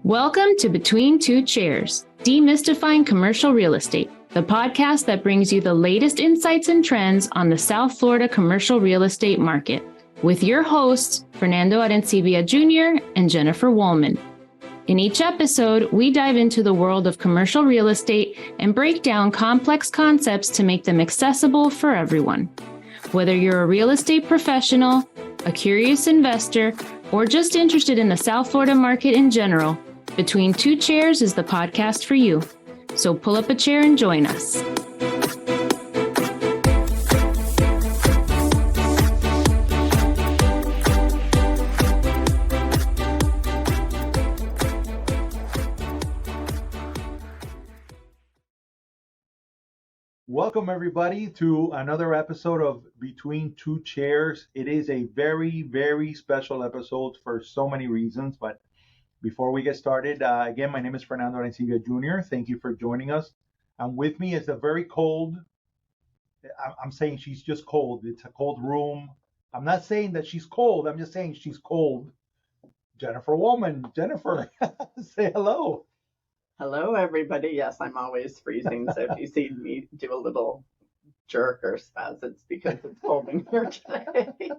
Welcome to Between Two Chairs, Demystifying Commercial Real Estate, the podcast that brings you the latest insights and trends on the South Florida commercial real estate market, with your hosts, Fernando Arencibia Jr. and Jennifer Wollmann. In each episode, we dive into the world of commercial real estate and break down complex concepts to make them accessible for everyone. Whether you're a real estate professional, a curious investor, or just interested in the South Florida market in general, Between Two Chairs is the podcast for you. So pull up a chair and join us. Welcome everybody to another episode of Between Two Chairs. It is a very, very special episode for so many reasons, but before we get started, again, my name is Fernando Arencibia Jr. Thank you for joining us. And with me is a very cold, I'm saying she's just cold. It's a cold room. I'm not saying that she's cold. I'm just saying she's cold. Jennifer Wollmann. Jennifer, say hello. Hello, everybody. Yes, I'm always freezing. So if you see me do a little jerk or spaz, it's because it's cold in here today.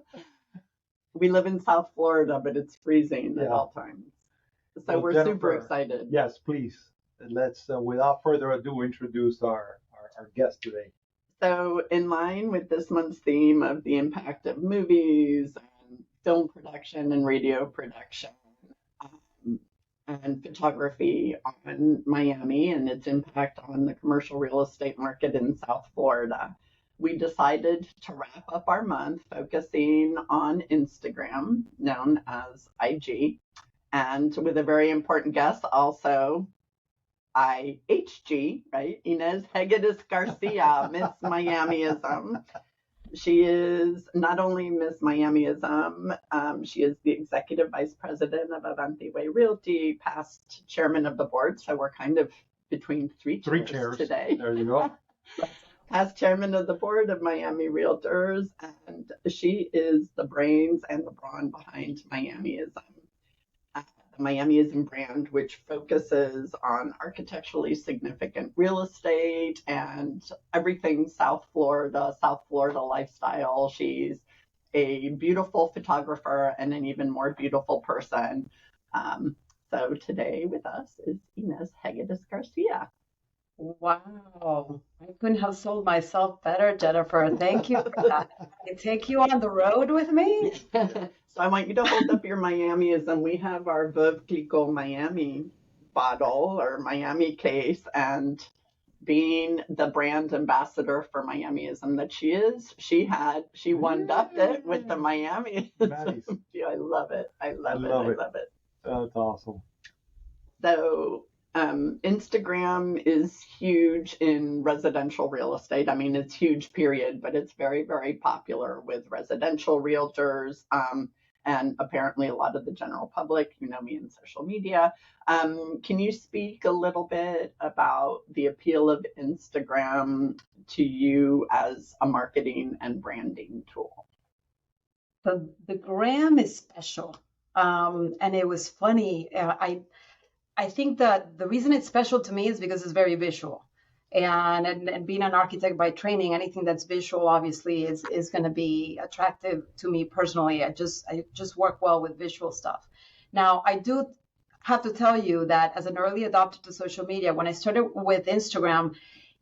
We live in South Florida, but it's freezing at all times. So we're Jennifer, super excited. Yes, please. Let's, without further ado, introduce our guest today. So in line with this month's theme of the impact of movies and film production and radio production, and photography on Miami and its impact on the commercial real estate market in South Florida, we decided to wrap up our month focusing on Instagram, known as IG, and with a very important guest, also IHG, right? Ines Hegedus Garcia, Miss Miamism. She is not only Miss Miamism, she is the Executive Vice President of Avanti Way Realty, past Chairman of the Board. So we're kind of between three chairs today. There you go. Past Chairman of the Board of Miami Realtors, and she is the brains and the brawn behind Miamism. The Miamism brand, which focuses on architecturally significant real estate and everything South Florida lifestyle. She's a beautiful photographer and an even more beautiful person. So today with us is Ines Hegedus Garcia. Wow, I couldn't have sold myself better, Jennifer. Thank you for that. I take you on the road with me. So I want you to hold up your Miamism. We have our Veuve Clicquot Miami bottle or Miami case, and being the brand ambassador for Miamism that she is, she one-upped it with the Miami. Nice. I love it. I love it. That's awesome. So Instagram is huge in residential real estate. I mean, it's huge, period, but it's very, very popular with residential realtors and apparently a lot of the general public. You know me in social media. Can you speak a little bit about the appeal of Instagram to you as a marketing and branding tool? The gram is special. And it was funny. I think that the reason it's special to me is because it's very visual. And being an architect by training, anything that's visual obviously is going to be attractive to me personally. I just work well with visual stuff. Now, I do have to tell you that as an early adopter to social media, when I started with Instagram,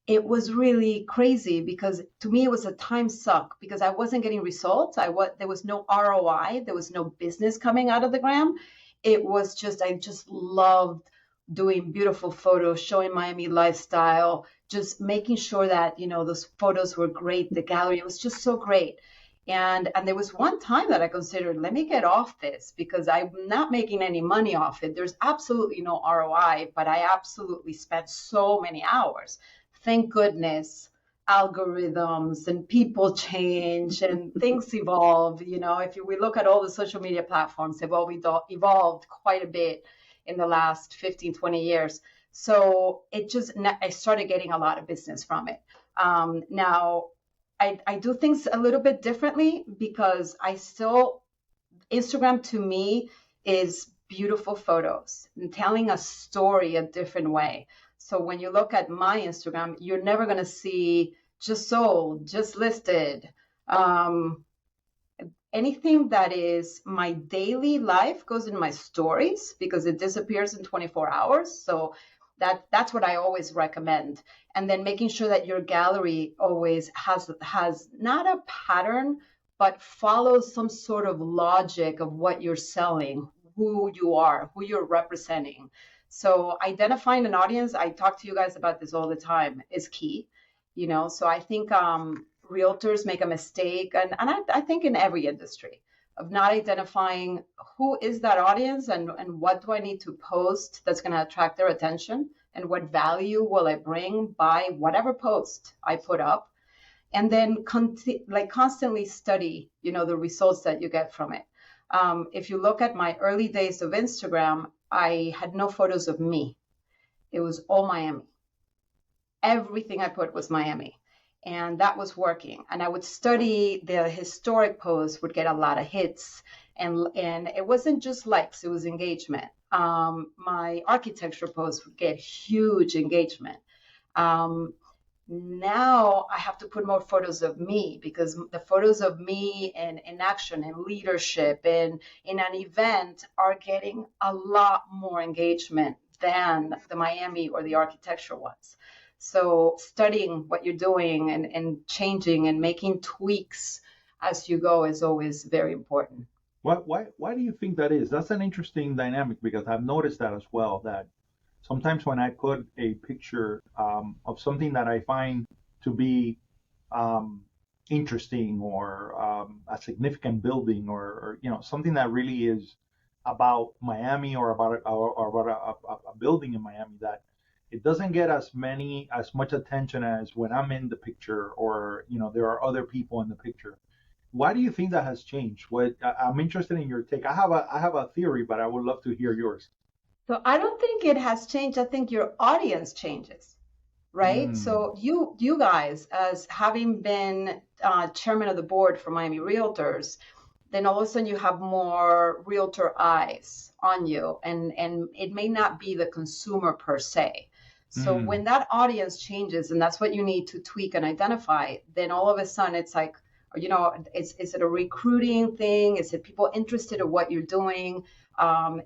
it was really crazy because to me it was a time suck because I wasn't getting results. There was no ROI. There was no business coming out of the gram. It was just, I just loved doing beautiful photos, showing Miami lifestyle, just making sure that, those photos were great. The gallery was just so great. And there was one time that I considered, let me get off this because I'm not making any money off it. There's absolutely no ROI, but I absolutely spent so many hours. Thank goodness algorithms and people change and things evolve. If we look at all the social media platforms, they've all evolved quite a bit in the last 15, 20 years. So I started getting a lot of business from it. Now, I do things a little bit differently because Instagram to me is beautiful photos and telling a story a different way. So when you look at my Instagram, you're never going to see just sold, just listed. Anything that is my daily life goes in my stories because it disappears in 24 hours. So that's what I always recommend. And then making sure that your gallery always has not a pattern, but follows some sort of logic of what you're selling, who you are, who you're representing. So identifying an audience, I talk to you guys about this all the time, is key. So I think realtors make a mistake, and I think in every industry, of not identifying who is that audience and what do I need to post that's going to attract their attention, and what value will I bring by whatever post I put up, and then constantly study, the results that you get from it. If you look at my early days of Instagram, I had no photos of me. It was all Miami. Everything I put was Miami. And that was working. And I would study the historic posts, would get a lot of hits. And it wasn't just likes, it was engagement. My architecture posts would get huge engagement. Now I have to put more photos of me, because the photos of me in action, in leadership, in an event are getting a lot more engagement than the Miami or the architecture ones. So studying what you're doing and changing and making tweaks as you go is always very important. Why do you think that is? That's an interesting dynamic, because I've noticed that as well, that sometimes when I put a picture of something that I find to be interesting, or a significant building, or something that really is about Miami, or about a building in Miami, that it doesn't get as much attention as when I'm in the picture, or there are other people in the picture. Why do you think that has changed? I'm interested in your take. I have a theory, but I would love to hear yours. So I don't think it has changed. I think your audience changes, right? So you guys, as having been chairman of the board for Miami Realtors, then all of a sudden you have more realtor eyes on you, and it may not be the consumer per se. So when that audience changes, and that's what you need to tweak and identify, then all of a sudden it's like, is it a recruiting thing? Is it people interested in what you're doing?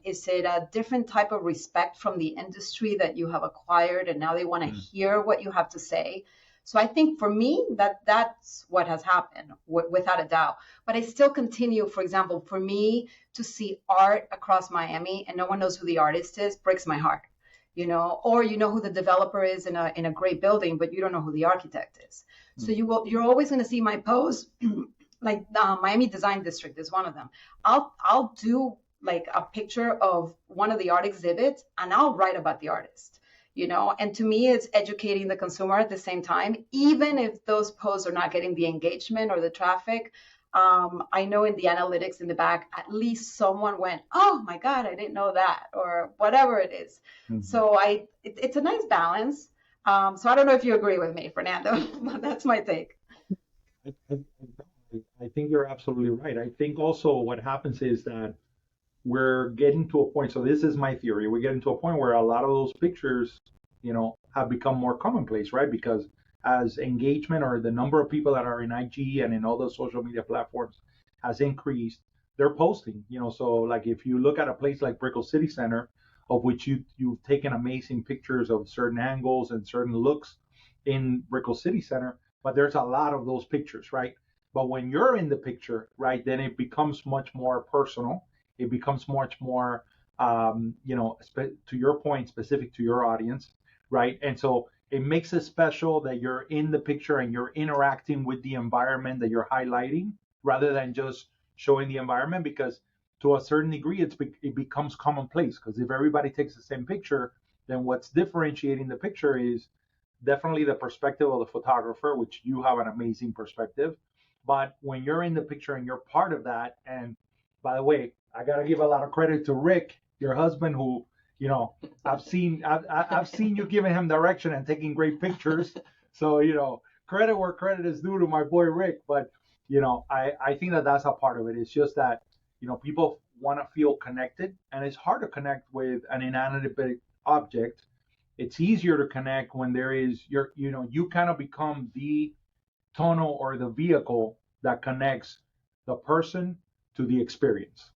Is it a different type of respect from the industry that you have acquired, and now they want to hear what you have to say? So I think for me, that's what has happened, without a doubt. But I still continue, for example, for me to see art across Miami and no one knows who the artist is, breaks my heart. Or who the developer is in a great building, but you don't know who the architect is. So you're always going to see my posts, like Miami Design District is one of them. I'll do like a picture of one of the art exhibits, and I'll write about the artist. And to me, it's educating the consumer at the same time, even if those posts are not getting the engagement or the traffic. I know in the analytics in the back, at least someone went, oh my God, I didn't know that, or whatever it is. So it's a nice balance. So I don't know if you agree with me, Fernando, but that's my take. I think you're absolutely right. I think also what happens is that we're getting to a point. So this is my theory. We're getting to a point where a lot of those pictures, have become more commonplace, right? Because as engagement, or the number of people that are in IG and in all the social media platforms has increased, they're posting, so like if you look at a place like Brickell City Center, of which you've taken amazing pictures of certain angles and certain looks in Brickell City Center, but there's a lot of those pictures, right? But when you're in the picture, right, then it becomes much more personal. It becomes much more, to your point, specific to your audience, right? And so it makes it special that you're in the picture and you're interacting with the environment that you're highlighting, rather than just showing the environment, because to a certain degree, it becomes commonplace. Because if everybody takes the same picture, then what's differentiating the picture is definitely the perspective of the photographer, which you have an amazing perspective. But when you're in the picture and you're part of that, and by the way, I got to give a lot of credit to Rick, your husband, who, I've seen you giving him direction and taking great pictures. So, credit where credit is due to my boy Rick. But, I think that that's a part of it. It's just that, people want to feel connected, and it's hard to connect with an inanimate object. It's easier to connect when there is you kind of become the tunnel or the vehicle that connects the person to the experience.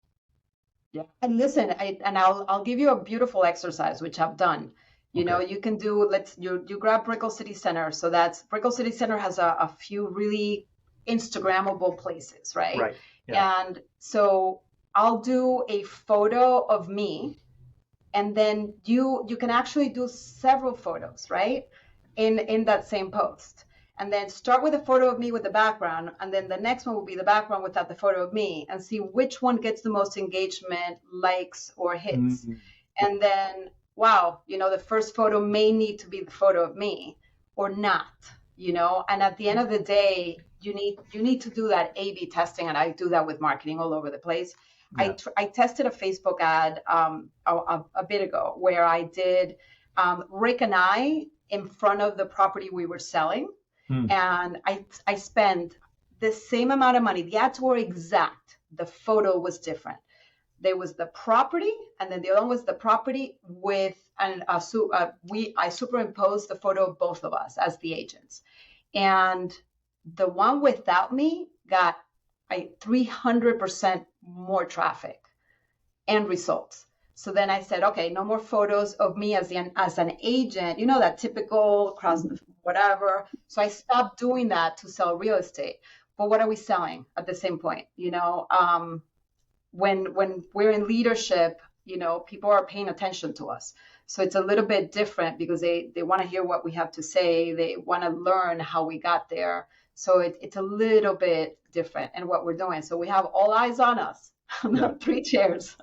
Yeah. And listen, I'll give you a beautiful exercise, which I've done. You know, you can do, you grab Brickell City Center. So that's Brickell City Center has a few really Instagrammable places, right? Right. Yeah. And so I'll do a photo of me, and then you can actually do several photos, right? In that same post. And then start with a photo of me with the background, and then the next one will be the background without the photo of me, and see which one gets the most engagement, likes, or hits. Mm-hmm. And then, wow, the first photo may need to be the photo of me or not, and at the end of the day, you need to do that A/B testing, and I do that with marketing all over the place. Yeah. I tested a Facebook ad a bit ago where I did Rick and I in front of the property we were selling. And I spent the same amount of money. The ads were exact. The photo was different. There was the property, and then the other one was the property with I superimposed the photo of both of us as the agents. And the one without me got 300% more traffic and results. So then I said, okay, no more photos of me as an agent, that typical cross whatever. So I stopped doing that to sell real estate. But what are we selling at the same point? When we're in leadership, people are paying attention to us. So it's a little bit different because they want to hear what we have to say. They want to learn how we got there. So it's a little bit different in what we're doing. So we have all eyes on us, not 3 chairs.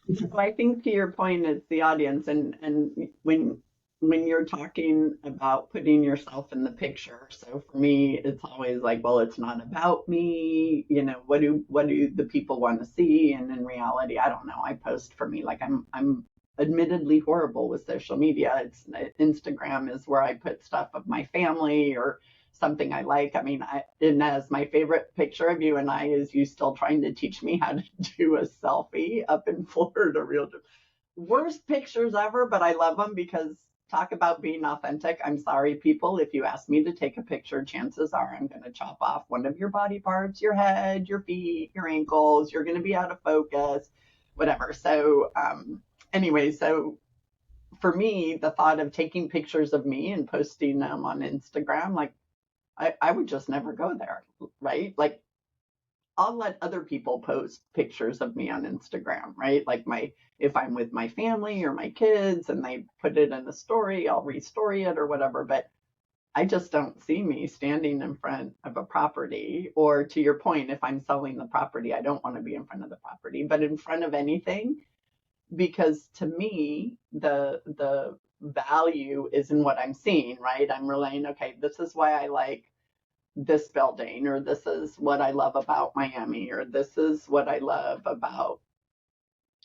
Well, I think to your point, it's the audience, and when you're talking about putting yourself in the picture. So for me, it's always like, well, it's not about me. What do the people want to see? And in reality, I don't know. I post for me. Like I'm admittedly horrible with social media. Instagram is where I put stuff of my family or something I like. I mean, Ines, my favorite picture of you and I is you still trying to teach me how to do a selfie up in Florida. Worst pictures ever, but I love them because talk about being authentic. I'm sorry, people, if you ask me to take a picture, chances are I'm going to chop off one of your body parts, your head, your feet, your ankles. You're going to be out of focus, whatever. So anyway, so for me, the thought of taking pictures of me and posting them on Instagram, like I would just never go there, right? Like I'll let other people post pictures of me on Instagram, right? Like if I'm with my family or my kids and they put it in a story, I'll restory it or whatever. But I just don't see me standing in front of a property, or to your point, if I'm selling the property, I don't want to be in front of the property, but in front of anything, because to me, the value is in what I'm seeing, right? I'm relaying, okay, this is why I like this building, or this is what I love about Miami, or this is what I love about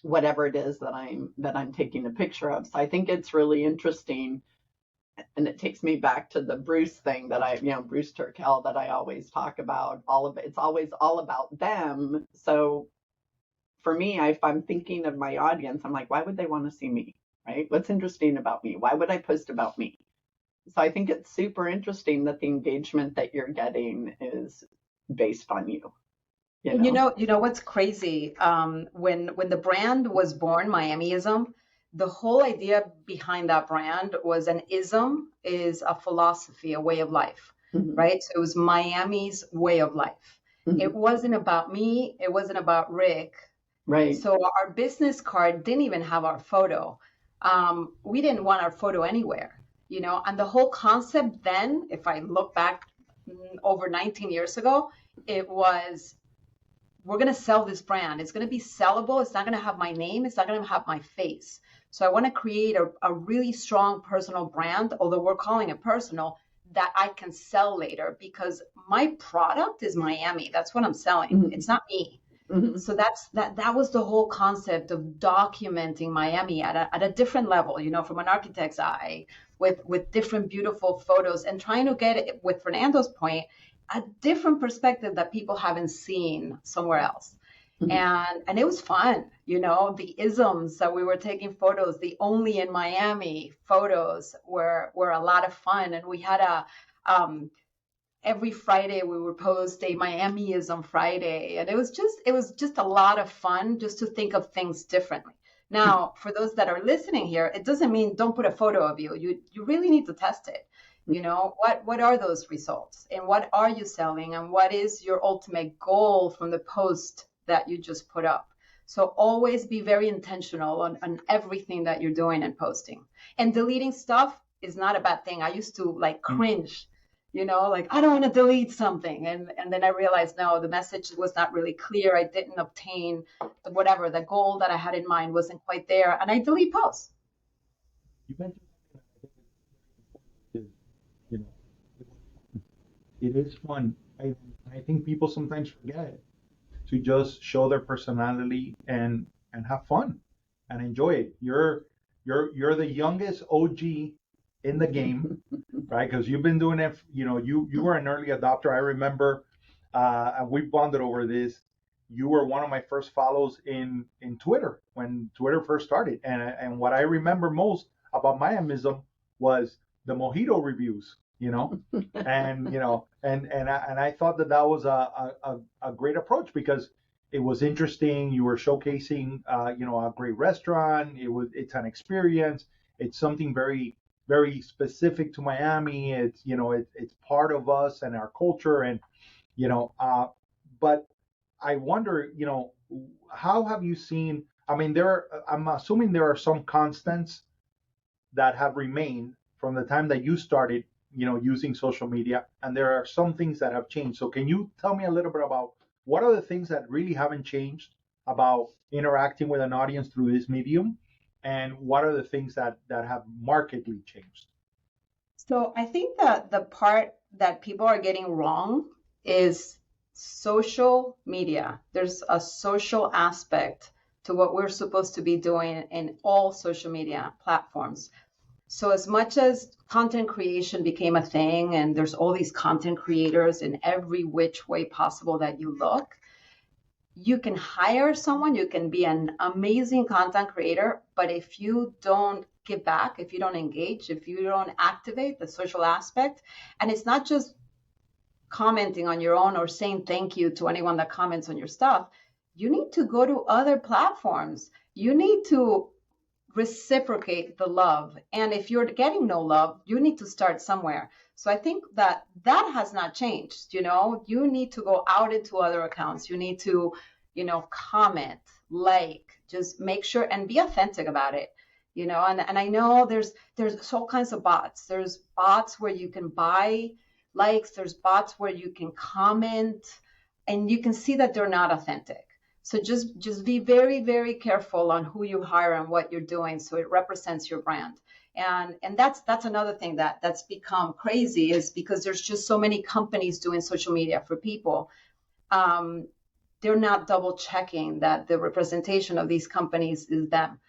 whatever it is that I'm taking a picture of. So I think it's really interesting, and it takes me back to the Bruce thing that Bruce Turkel that I always talk about. All of it, it's always all about them. So for me, if I'm thinking of my audience, I'm like, why would they want to see me, right? What's interesting about me? Why would I post about me? So I think it's super interesting that the engagement that you're getting is based on you. You know what's crazy? When the brand was born, Miamism, the whole idea behind that brand was an ism is a philosophy, a way of life, mm-hmm. right? So it was Miami's way of life. Mm-hmm. It wasn't about me. It wasn't about Rick. Right. So our business card didn't even have our photo. We didn't want our photo anywhere. And the whole concept then, if I look back over 19 years ago, it was, we're going to sell this brand. It's going to be sellable. It's not going to have my name. It's not going to have my face. So I want to create a really strong personal brand, although we're calling it personal, that I can sell later, because my product is Miami. That's what I'm selling. Mm-hmm. It's not me. Mm-hmm. So that was the whole concept of documenting Miami at a different level, from an architect's eye, with different beautiful photos, and trying to get it, with Fernando's point, a different perspective that people haven't seen somewhere else. And it was fun, the isms that we were taking photos, the only in Miami photos were a lot of fun. And we had every Friday we would post a Miamism Friday. And it was just a lot of fun just to think of things differently. Now, for those that are listening here, it doesn't mean don't put a photo of you. You really need to test it. What are those results and what are you selling and what is your ultimate goal from the post that you just put up? So always be very intentional on everything that you're doing and posting. And deleting stuff is not a bad thing. I used to cringe, I don't want to delete something. And then I realized, no, the message was not really clear. I didn't obtain the goal that I had in mind wasn't quite there. And I delete posts. You mentioned it is fun. I think people sometimes forget to just show their personality and have fun and enjoy it. You're the youngest OG in the game, right? Because you've been doing it. You were an early adopter. I remember, and we bonded over this. You were one of my first follows in Twitter when Twitter first started, and what I remember most about Miamism was the mojito reviews. And I thought that was a great approach because it was interesting. You were showcasing a great restaurant. It's an experience. It's something very, very specific to Miami. It's it's part of us and our culture, and but I wonder, how have you seen? I mean, I'm assuming there are some constants that have remained from the time that you started using social media, and there are some things that have changed. So can you tell me a little bit about what are the things that really haven't changed about interacting with an audience through this medium, and what are the things that have markedly changed? So I think that the part that people are getting wrong is social media. There's a social aspect to what we're supposed to be doing in all social media platforms. So as much as content creation became a thing and there's all these content creators in every which way possible that you look, you can hire someone, you can be an amazing content creator, but if you don't give back, if you don't engage, if you don't activate the social aspect, and it's not just commenting on your own or saying thank you to anyone that comments on your stuff, you need to go to other platforms. You need to reciprocate the love. And if you're getting no love, you need to start somewhere. So I think that has not changed. You need to go out into other accounts. You need to, comment, just make sure and be authentic about it. And I know there's all kinds of bots. There's bots where you can buy likes. There's bots where you can comment and you can see that they're not authentic. So just be very, very careful on who you hire and what you're doing so it represents your brand. And that's another thing that's become crazy is because there's just so many companies doing social media for people. They're not double checking that the representation of these companies is them,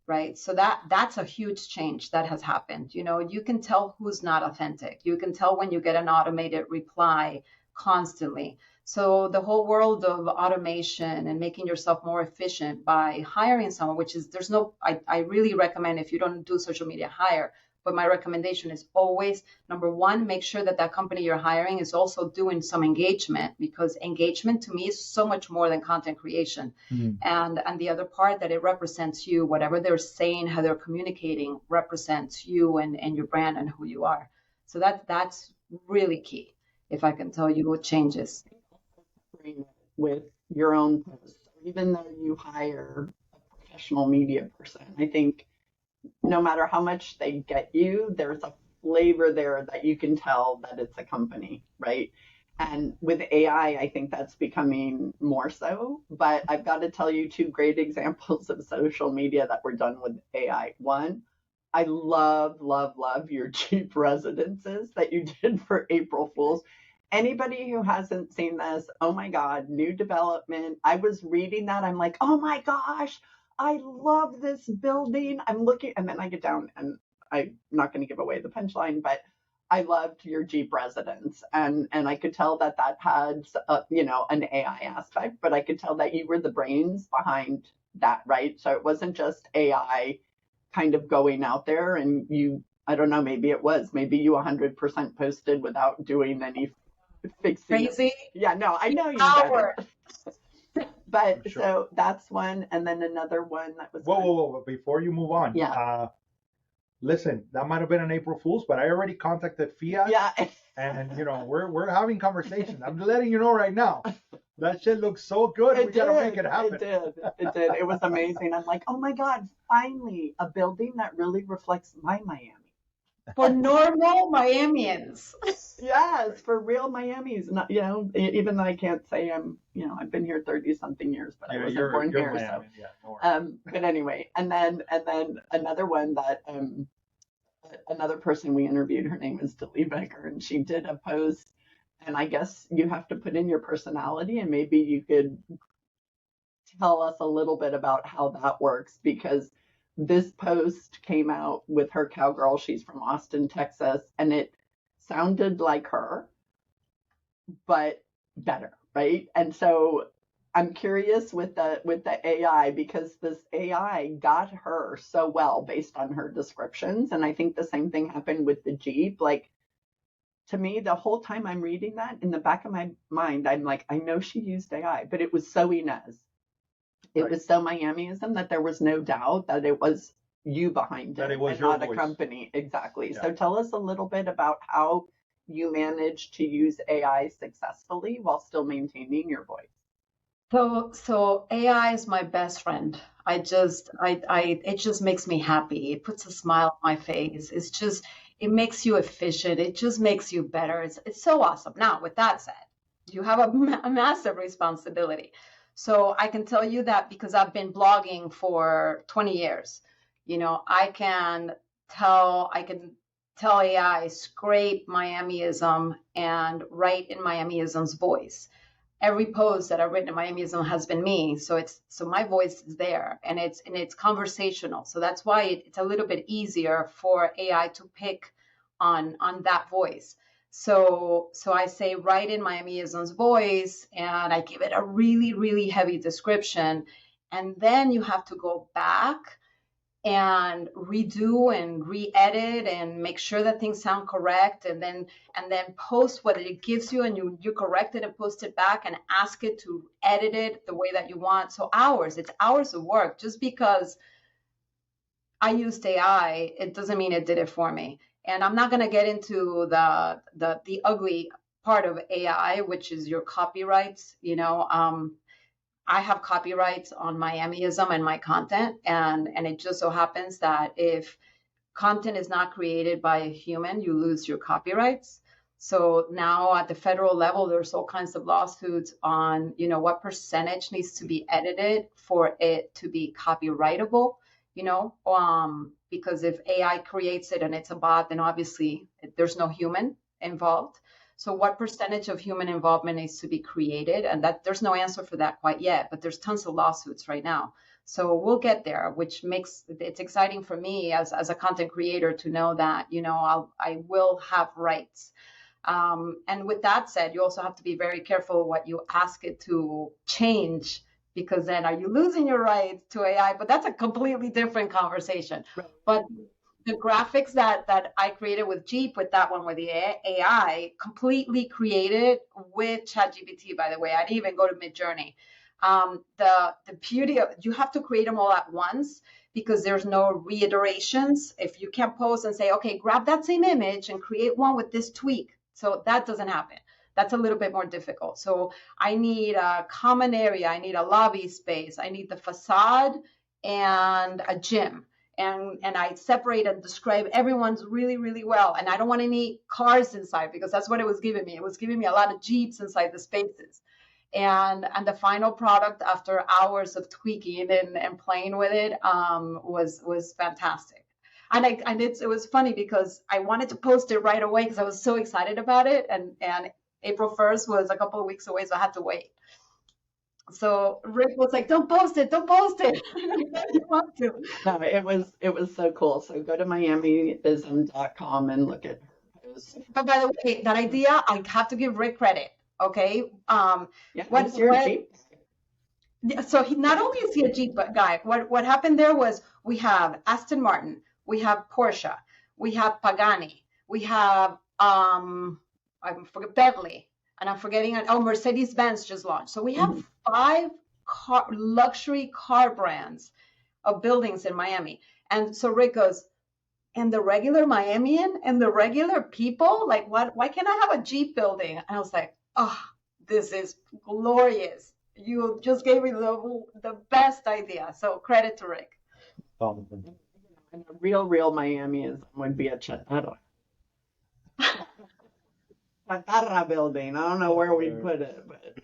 right? So that's a huge change that has happened. You can tell who's not authentic. You can tell when you get an automated reply constantly. So the whole world of automation and making yourself more efficient by hiring someone, which is I really recommend if you don't do social media, hire. But my recommendation is always, number one, make sure that company you're hiring is also doing some engagement, because engagement to me is so much more than content creation. Mm-hmm. And the other part that it represents you, whatever they're saying, how they're communicating represents you and your brand and who you are. So that's really key. If I can tell you what changes. With your own posts, even though you hire a professional media person, I think no matter how much they get you, there's a flavor there that you can tell that it's a company, right? And with AI, I think that's becoming more so. But I've got to tell you two great examples of social media that were done with AI. One, I love your cheap residences that you did for April Fools. Anybody who hasn't seen this, oh my God, new development. I was reading that. I'm like, oh my gosh, I love this building. I'm looking, and then I get down and I'm not going to give away the punchline, but I loved your Jeep residence, and I could tell that had an AI aspect, but I could tell that you were the brains behind that, right? So it wasn't just AI kind of going out there, and I don't know, maybe you 100% posted without doing any fixing. Crazy. Yeah, no, I know you Power. But Sure. So that's one, and then another one that was. Whoa! Before you move on, listen, that might have been an April Fool's, but I already contacted Fiat. Yeah. And we're having conversations. I'm letting you know right now. That shit looks so good. We gotta make it happen. It did. It was amazing. I'm like, oh my God, finally a building that really reflects my Miami. For normal Miamians. Yes, for real Miamis. Not, even though I can't say I've been here 30 something years, but I wasn't born here. Miami. So, yeah, no worries. But anyway, and then another one that another person we interviewed, her name is Dilly Becker, and she did a post, and I guess you have to put in your personality, and maybe you could tell us a little bit about how that works, because this post came out with her cowgirl. She's from Austin, Texas, and it sounded like her, but better, right? And so I'm curious with the AI, because this AI got her so well based on her descriptions. And I think the same thing happened with the Jeep. Like, to me, the whole time I'm reading that, in the back of my mind, I'm like, I know she used AI, but it was so Ines. It was so Miamism that there was no doubt that it was you behind it, was and your not voice. a company. Exactly. Yeah. So tell us a little bit about how you managed to use AI successfully while still maintaining your voice. So AI is my best friend. It just makes me happy. It puts a smile on my face. It makes you efficient. It just makes you better. It's so awesome. Now, with that said, you have a massive responsibility. So I can tell you that because I've been blogging for 20 years, I can tell AI, scrape Miamism and write in Miamism's voice. Every post that I've written in Miamism has been me. So my voice is there, and it's conversational. So that's why it's a little bit easier for AI to pick on that voice. So I say, write in Miamism's voice, and I give it a really, really heavy description. And then you have to go back and redo and re-edit and make sure that things sound correct, and then post what it gives you, and you correct it and post it back and ask it to edit it the way that you want. So it's hours of work. Just because I used AI, it doesn't mean it did it for me. And I'm not going to get into the ugly part of AI, which is your copyrights. I have copyrights on Miamism and my content, and it just so happens that if content is not created by a human, you lose your copyrights. So now at the federal level, there's all kinds of lawsuits on, what percentage needs to be edited for it to be copyrightable, because if AI creates it and it's a bot, then obviously there's no human involved. So what percentage of human involvement needs to be created? And that there's no answer for that quite yet, but there's tons of lawsuits right now. So we'll get there, which makes it's exciting for me as a content creator to know that, I will have rights. And with that said, you also have to be very careful what you ask it to change, because then are you losing your rights to AI? But that's a completely different conversation. Right. But the graphics that I created with Jeep, with that one with the AI, completely created with ChatGPT, by the way. I didn't even go to Midjourney. The beauty of, you have to create them all at once, because there's no reiterations. If you can't post and say, okay, grab that same image and create one with this tweak. So that doesn't happen. That's a little bit more difficult. So I need a common area. I need a lobby space. I need the facade and a gym. And I separate and describe everyone's really, really well. And I don't want any cars inside, because that's what it was giving me. It was giving me a lot of Jeeps inside the spaces. And the final product, after hours of tweaking and playing with it, was fantastic. And it was funny because I wanted to post it right away because I was so excited about it. And April 1st was a couple of weeks away, so I had to wait. So Rick was like, don't post it. You want to. No, it was so cool. So go to miamism.com and look at those. But by the way, that idea, I have to give Rick credit. Okay. Yeah, What, you're what, cheap. so he not only is he a Jeep guy, what happened there was we have Aston Martin, we have Porsche, we have Pagani, we have I forget Bentley, and I'm forgetting Mercedes Benz just launched. So we have 5 luxury car brands of buildings in Miami. And so Rick goes, and the regular Miamian and the regular people, like what? Why can't I have a Jeep building? And I was like, oh, this is glorious. You just gave me the best idea. So credit to Rick. Um, And a real Miamism would be a chatarra. Chatarra building. I don't know where we put it, but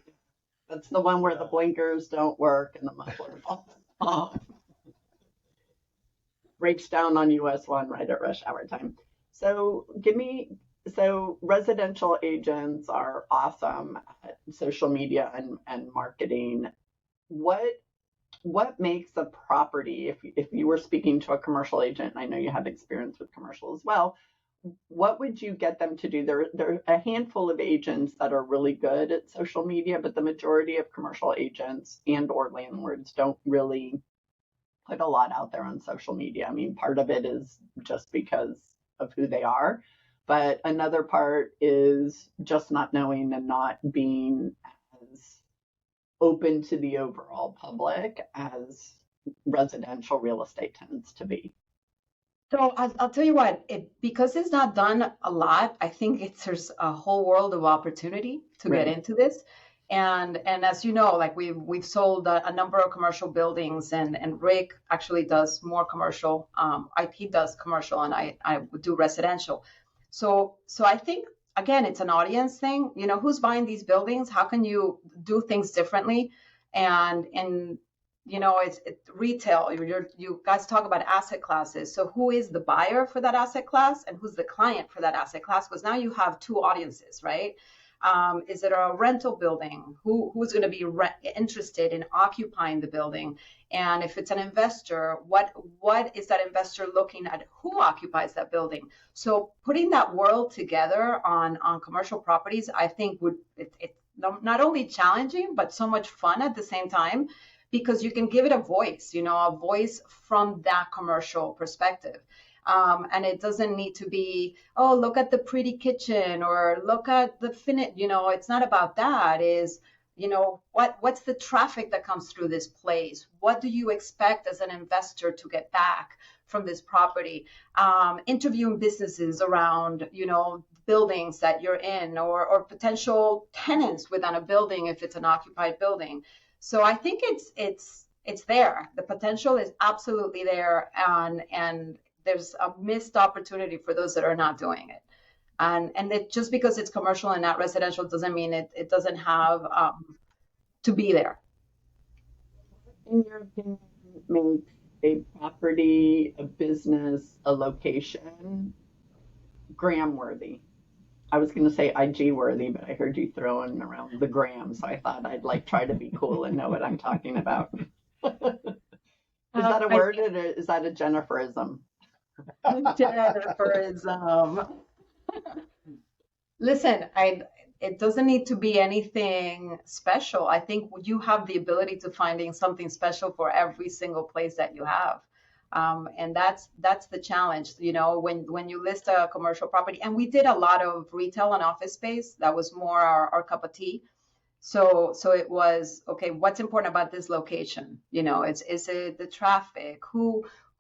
that's the one where the blinkers don't work and the muffler falls off. Breaks down on US 1 right at rush hour time. So residential agents are awesome at social media and marketing. What makes a property, if you were speaking to a commercial agent, and I know you have experience with commercial as well, what would you get them to do? There are a handful of agents that are really good at social media, but the majority of commercial agents and or landlords don't really put a lot out there on social media. I mean, part of it is just because of who they are, but another part is just not knowing and not being as open to the overall public as residential real estate tends to be. So I'll tell you what, because it's not done a lot, I think there's a whole world of opportunity to get into this. And as you know, like we've sold a number of commercial buildings, and Rick actually does more commercial. He does commercial, and I do residential. So I think again, it's an audience thing. You know, who's buying these buildings? How can you do things differently? And you know, it's retail. You guys talk about asset classes. So who is the buyer for that asset class, and who's the client for that asset class? Because now you have 2 audiences, right? Is it a rental building? Who's going to be interested in occupying the building? And if it's an investor, what is that investor looking at? Who occupies that building? So putting that world together on commercial properties, I think it's not only challenging, but so much fun at the same time, because you can give it a voice from that commercial perspective. And it doesn't need to be, oh, look at the pretty kitchen or look at the finish. You know, it's not about that. Is, you know, what's the traffic that comes through this place? What do you expect as an investor to get back from this property? Interviewing businesses around, you know, buildings that you're in, or potential tenants within a building if it's an occupied building. So I think it's there. The potential is absolutely there, and there's a missed opportunity for those that are not doing it. And it, just because it's commercial and not residential doesn't mean it doesn't have to be there. In your opinion, makes a property, a business, a location gram worthy? I was going to say IG worthy, but I heard you throwing around the gram, so I thought I'd try to be cool and know what I'm talking about. Is that a word, or is that a Jenniferism? Jenniferism. Listen, it doesn't need to be anything special. I think you have the ability to finding something special for every single place that you have. And that's the challenge, you know, when you list a commercial property. And we did a lot of retail and office space. That was more our cup of tea. So it was, okay, what's important about this location? You know, is it the traffic?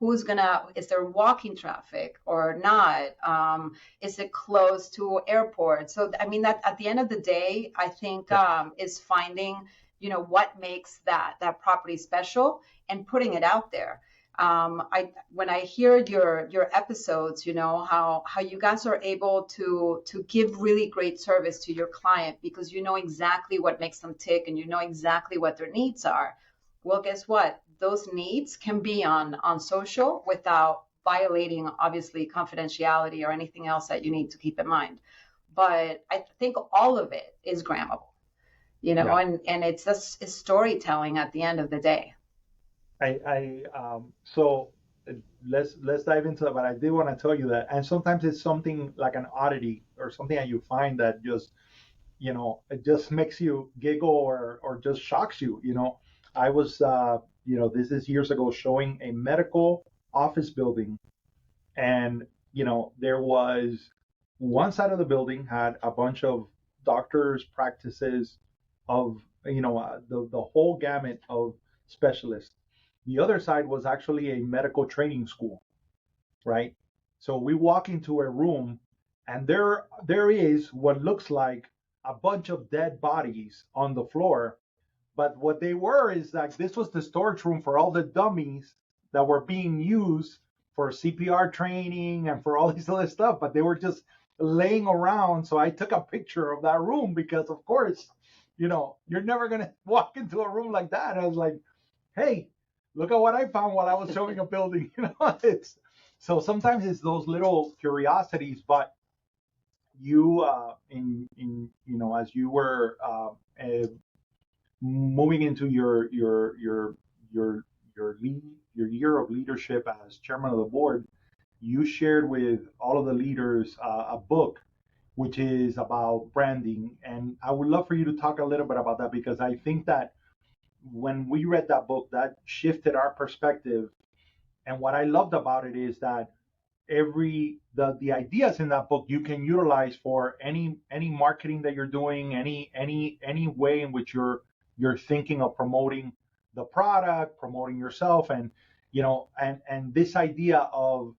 Is there walking traffic or not? Is it close to airport? So, I mean, that at the end of the day, I think is finding, you know, what makes that property special and putting it out there. When I hear your episodes, you know, how you guys are able to give really great service to your client because you know exactly what makes them tick and you know exactly what their needs are. Well, guess what? Those needs can be on social without violating, obviously, confidentiality or anything else that you need to keep in mind. But I think all of it is grammable, you know, and it's just storytelling at the end of the day. So let's dive into that. But I did want to tell you that, and sometimes it's something like an oddity or something that you find that just, it just makes you giggle or just shocks you. I was, this is years ago, showing a medical office building, and there was one side of the building had a bunch of doctors' practices of the whole gamut of specialists. The other side was actually a medical training school, right? So we walk into a room, and there is what looks like a bunch of dead bodies on the floor. But what they were is like, this was the storage room for all the dummies that were being used for CPR training and for all this other stuff. But they were just laying around. So I took a picture of that room because, of course, you're never going to walk into a room like that. And I was like, hey, look at what I found while I was showing a building. So sometimes it's those little curiosities. But you, as you were moving into your year of leadership as chairman of the board, you shared with all of the leaders a book which is about branding, and I would love for you to talk a little bit about that, because I think that when we read that book, that shifted our perspective. And what I loved about it is that the ideas in that book you can utilize for any marketing that you're doing, any way in which you're thinking of promoting the product, promoting yourself, and and this idea of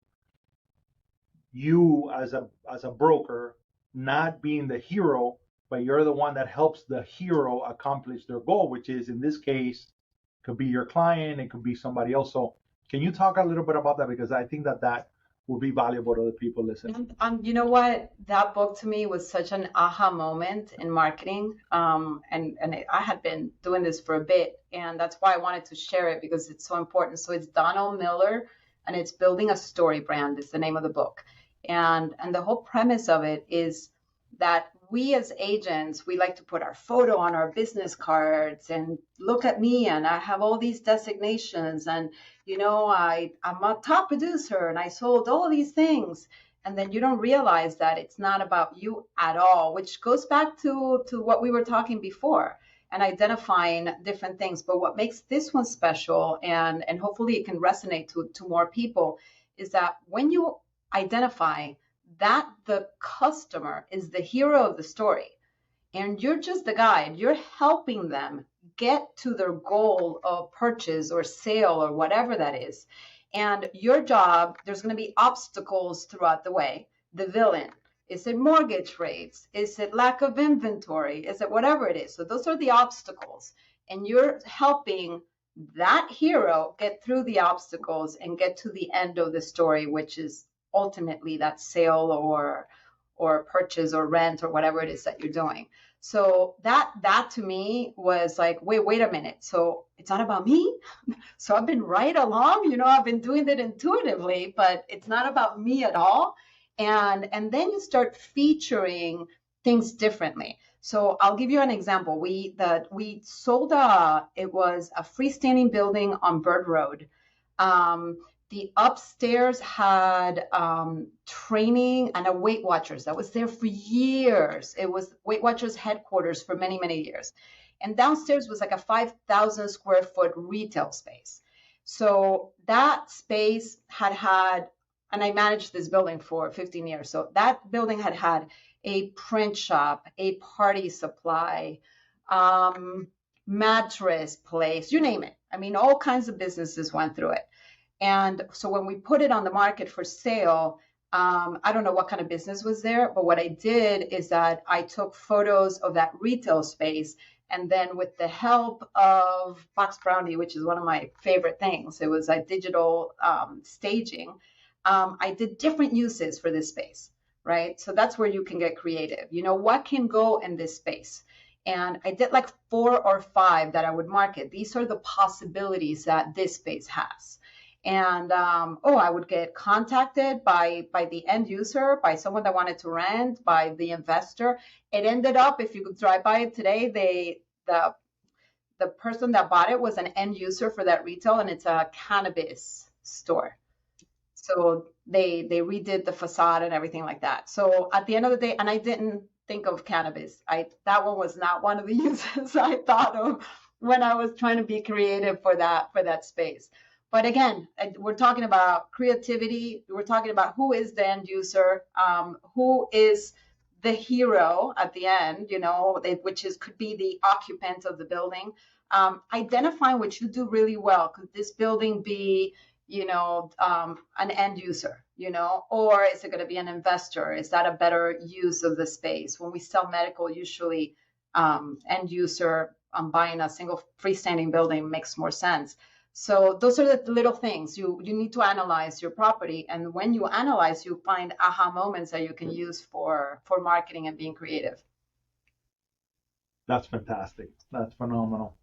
you as a broker not being the hero, but you're the one that helps the hero accomplish their goal, which is, in this case, could be your client, it could be somebody else. So can you talk a little bit about that? Because I think that will be valuable to the people listening. You know what? That book to me was such an aha moment in marketing. And I had been doing this for a bit, and that's why I wanted to share it, because it's so important. So it's Donald Miller, and it's Building a Story Brand is the name of the book. And the whole premise of it is that we as agents, we like to put our photo on our business cards and look at me, and I have all these designations, and I'm a top producer and I sold all these things. And then you don't realize that it's not about you at all, which goes back to what we were talking before and identifying different things. But what makes this one special, and hopefully it can resonate to more people, is that when you identify that the customer is the hero of the story and you're just the guide, you're helping them get to their goal of purchase or sale or whatever that is. And your job, there's going to be obstacles throughout the way. The villain, is it mortgage rates? Is it lack of inventory? Is it whatever it is? So those are the obstacles. And you're helping that hero get through the obstacles and get to the end of the story, which is ultimately that sale or purchase or rent or whatever it is that you're doing. So that to me was like, wait a minute. So it's not about me. So I've been right along, I've been doing it intuitively, but it's not about me at all. And then you start featuring things differently. So I'll give you an example. We sold it was a freestanding building on Bird Road. The upstairs had training and a Weight Watchers that was there for years. It was Weight Watchers headquarters for many, many years. And downstairs was like a 5,000 square foot retail space. So that space had, and I managed this building for 15 years. So that building had a print shop, a party supply, mattress place, you name it. I mean, all kinds of businesses went through it. And so when we put it on the market for sale, I don't know what kind of business was there, but what I did is that I took photos of that retail space. And then with the help of Box Brownie, which is one of my favorite things, it was a digital staging. I did different uses for this space, right? So that's where you can get creative. What can go in this space? And I did like 4 or 5 that I would market. These are the possibilities that this space has. And I would get contacted by the end user, by someone that wanted to rent, by the investor. It ended up, if you could drive by it today, the person that bought it was an end user for that retail, and it's a cannabis store. So they redid the facade and everything like that. So at the end of the day, and I didn't think of cannabis. That one was not one of the uses I thought of when I was trying to be creative for that space. But again, we're talking about creativity. We're talking about who is the end user, who is the hero at the end, which could be the occupant of the building. Identifying what you do really well. Could this building be, an end user, or is it going to be an investor? Is that a better use of the space? When we sell medical, usually end user buying a single freestanding building makes more sense. So those are the little things. You need to analyze your property. And when you analyze, you find aha moments that you can use for marketing and being creative. That's fantastic. That's phenomenal.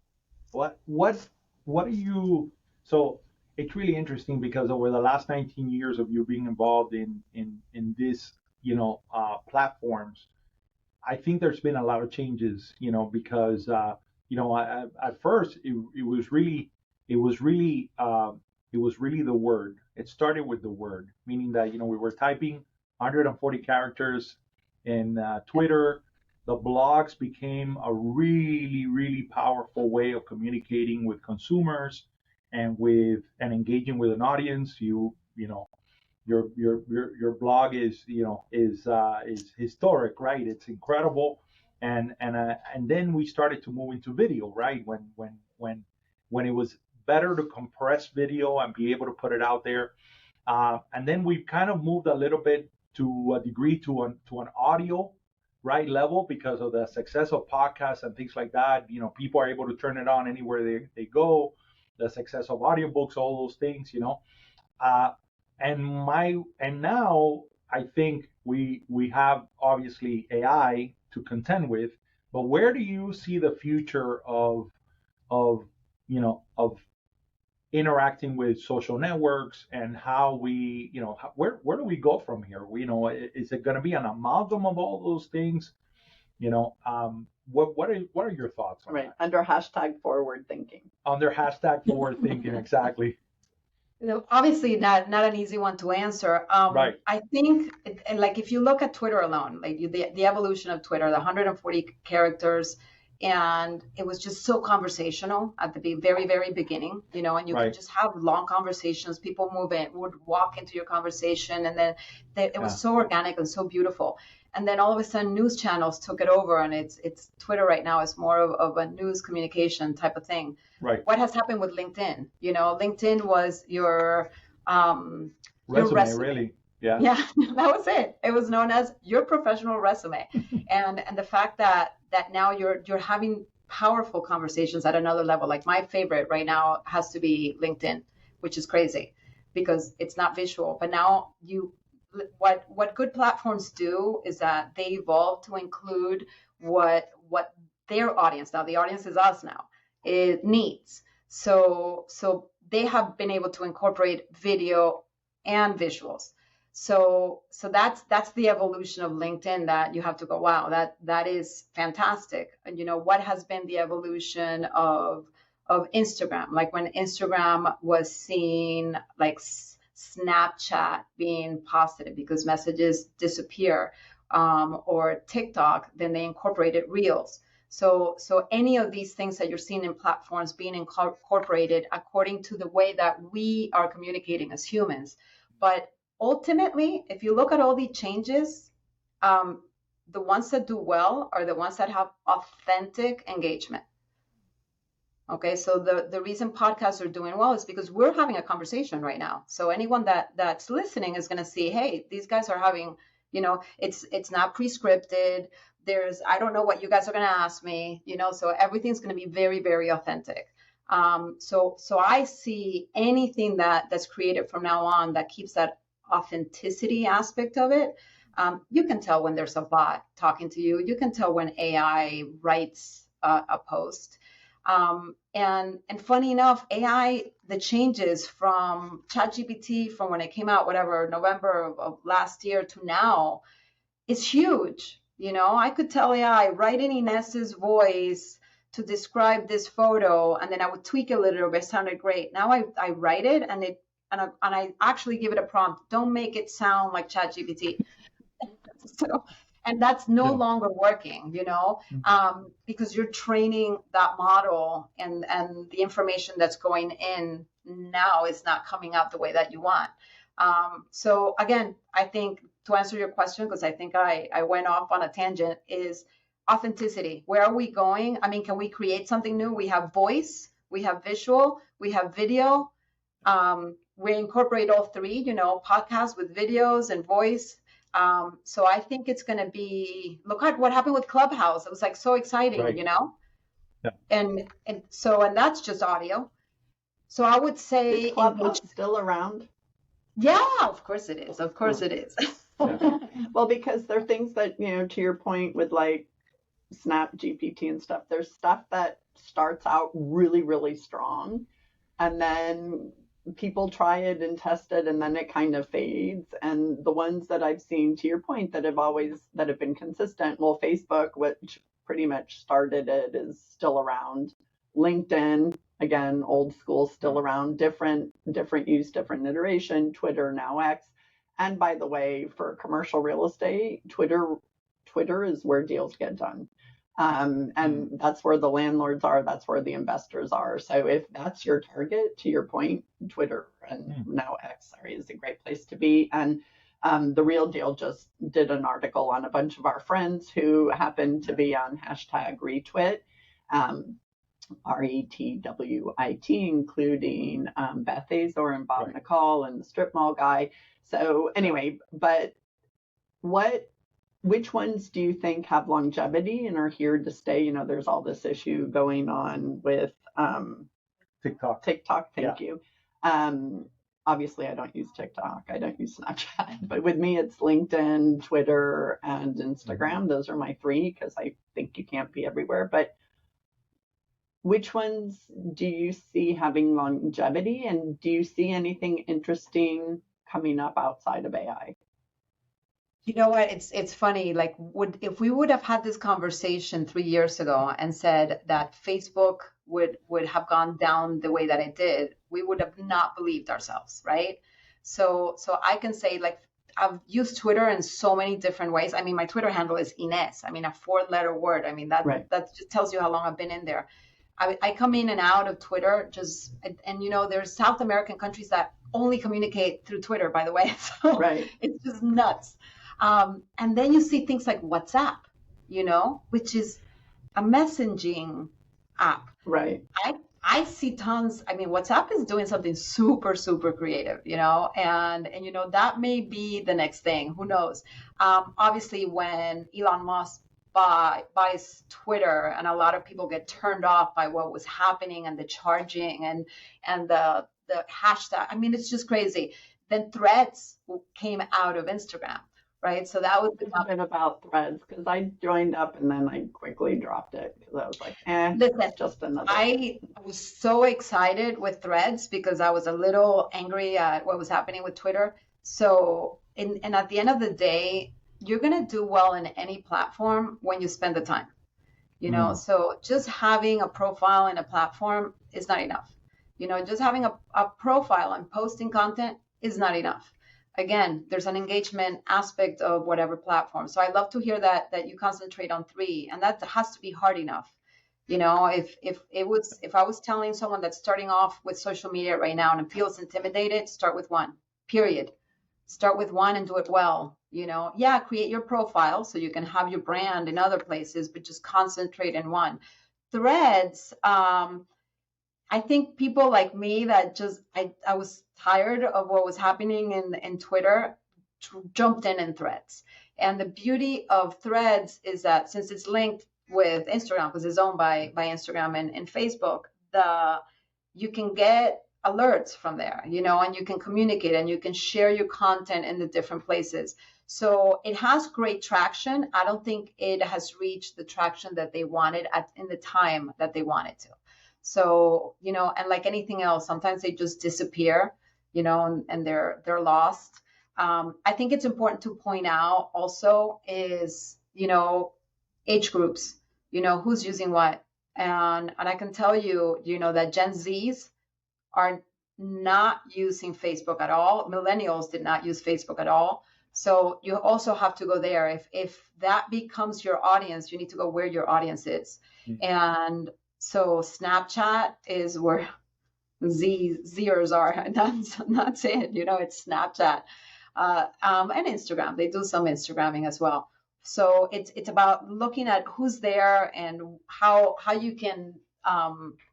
What are you, so it's really interesting because over the last 19 years of you being involved in this, platforms, I think there's been a lot of changes, because, at first it was really the word. It started with the word, meaning that, we were typing 140 characters in Twitter. The blogs became a really, really powerful way of communicating with consumers and engaging with an audience. Your blog is historic, right? It's incredible, and then we started to move into video, right? When it was better to compress video and be able to put it out there, and then we kind of moved a little bit to a degree to an audio, right, level because of the success of podcasts and things like that. People are able to turn it on anywhere they go. The success of audiobooks, all those things, and now I think we have obviously AI to contend with, but where do you see the future of interacting with social networks and how we, where do we go from here? Is it going to be an amalgam of all those things? What are your thoughts on that? Under hashtag forward thinking. Under hashtag forward thinking, exactly. Obviously not an easy one to answer. Right. I think, like, if you look at Twitter alone, like the evolution of Twitter, the 140 characters, and it was just so conversational at the very, very beginning, and you could just have long conversations. People would walk into your conversation, and then it was so organic and so beautiful. And then all of a sudden, news channels took it over, and it's Twitter right now is more of a news communication type of thing. Right. What has happened with LinkedIn? LinkedIn was your resume, really. Yeah. Yeah, that was it. It was known as your professional resume, and the fact that now you're having powerful conversations at another level. Like my favorite right now has to be LinkedIn, which is crazy because it's not visual. But now what good platforms do is that they evolve to include what their audience, now the audience is us now, it needs. So they have been able to incorporate video and visuals. So that's the evolution of LinkedIn that you have to go, wow, that is fantastic. And what has been the evolution of Instagram? Like when Instagram was seen like Snapchat being positive because messages disappear, or TikTok, then they incorporated Reels. So any of these things that you're seeing in platforms being incorporated according to the way that we are communicating as humans. But ultimately, if you look at all these changes, the ones that do well are the ones that have authentic engagement. Okay, so the reason podcasts are doing well is because we're having a conversation right now. So anyone that's listening is going to see, hey, these guys are having, it's not pre-scripted. I don't know what you guys are going to ask me, so everything's going to be very, very authentic. So I see anything that's created from now on that keeps that authenticity aspect of it. You can tell when there's a bot talking to you. You can tell when AI writes a post. And funny enough, AI, the changes from ChatGPT from when it came out, whatever, November of last year to now, is huge. I could tell AI, write in Ines's voice to describe this photo, and then I would tweak a little bit. It sounded great. Now I write it, and I actually give it a prompt. Don't make it sound like ChatGPT. So, and that's no longer working, because you're training that model, and the information that's going in now is not coming out the way that you want. So again, I think to answer your question, because I think I went off on a tangent, is authenticity. Where are we going? I mean, can we create something new? We have voice, we have visual, we have video. We incorporate all three, podcasts with videos and voice. So I think it's going to be, look at what happened with Clubhouse. It was like so exciting, Right. Yeah. And that's just audio. So I would say, Is Clubhouse still around? Yeah, of course it is. Of course it is. Well, because there are things that, to your point with like Snap GPT and stuff, there's stuff that starts out really, really strong, and then people try it and test it, and then it kind of fades. And the ones that I've seen, to your point, that have been consistent, well, Facebook, which pretty much started it, is still around. LinkedIn, again, old school, still around, different use, different iteration. Twitter, now X. And by the way, for commercial real estate, Twitter is where deals get done. And that's where the landlords are. That's where the investors are. So if that's your target, to your point, Twitter and now X, is a great place to be. And The Real Deal just did an article on a bunch of our friends who happen to be on hashtag retweet, RETWIT, including Beth Azor and Bob McCall and the strip mall guy. So anyway, but which ones do you think have longevity and are here to stay? There's all this issue going on with TikTok. Thank you. Obviously, I don't use TikTok. I don't use Snapchat. But with me, it's LinkedIn, Twitter, and Instagram. Those are my three, because I think you can't be everywhere. But which ones do you see having longevity? And do you see anything interesting coming up outside of AI? You know what? It's funny. Like, if we would have had this conversation 3 years ago and said that Facebook would have gone down the way that it did, we would have not believed ourselves, right? So I can say, like, I've used Twitter in so many different ways. I mean, my Twitter handle is Ines. I mean, a 4-letter word. I mean, that just tells you how long I've been in there. I come in and out of Twitter and there's South American countries that only communicate through Twitter, by the way. So it's just nuts. And then you see things like WhatsApp, which is a messaging app. Right. I see tons. I mean, WhatsApp is doing something super, super creative, and that may be the next thing. Who knows? Obviously, when Elon Musk buys Twitter, and a lot of people get turned off by what was happening and the charging and the hashtag. I mean, it's just crazy. Then Threads came out of Instagram. Right. So that was been about Threads, because I joined up and then I quickly dropped it because I was like, listen, it's just another. I was so excited with Threads because I was a little angry at what was happening with Twitter. So, and at the end of the day, you're going to do well in any platform when you spend the time, So just having a profile in a platform is not enough. Just having a profile and posting content is not enough. Again, there's an engagement aspect of whatever platform. So I love to hear that you concentrate on 3, and that has to be hard enough. If I was telling someone that's starting off with social media right now and feels intimidated, start with 1, period. Start with 1 and do it well. Create your profile so you can have your brand in other places, but just concentrate in 1. Threads, I think people like me that just, I was tired of what was happening in Twitter, jumped in Threads. And the beauty of Threads is that since it's linked with Instagram, because it's owned by Instagram and Facebook, you can get alerts from there, and you can communicate and you can share your content in the different places. So it has great traction. I don't think it has reached the traction that they wanted in the time that they wanted to. So, and like anything else, sometimes they just disappear, and they're lost. I think it's important to point out also is, age groups, who's using what. And I can tell you, that Gen Zs are not using Facebook at all. Millennials did not use Facebook at all. So you also have to go there. If that becomes your audience, you need to go where your audience is. And so Snapchat is where Zers are. That's it. It's Snapchat. And Instagram. They do some Instagramming as well. So it's about looking at who's there and how you can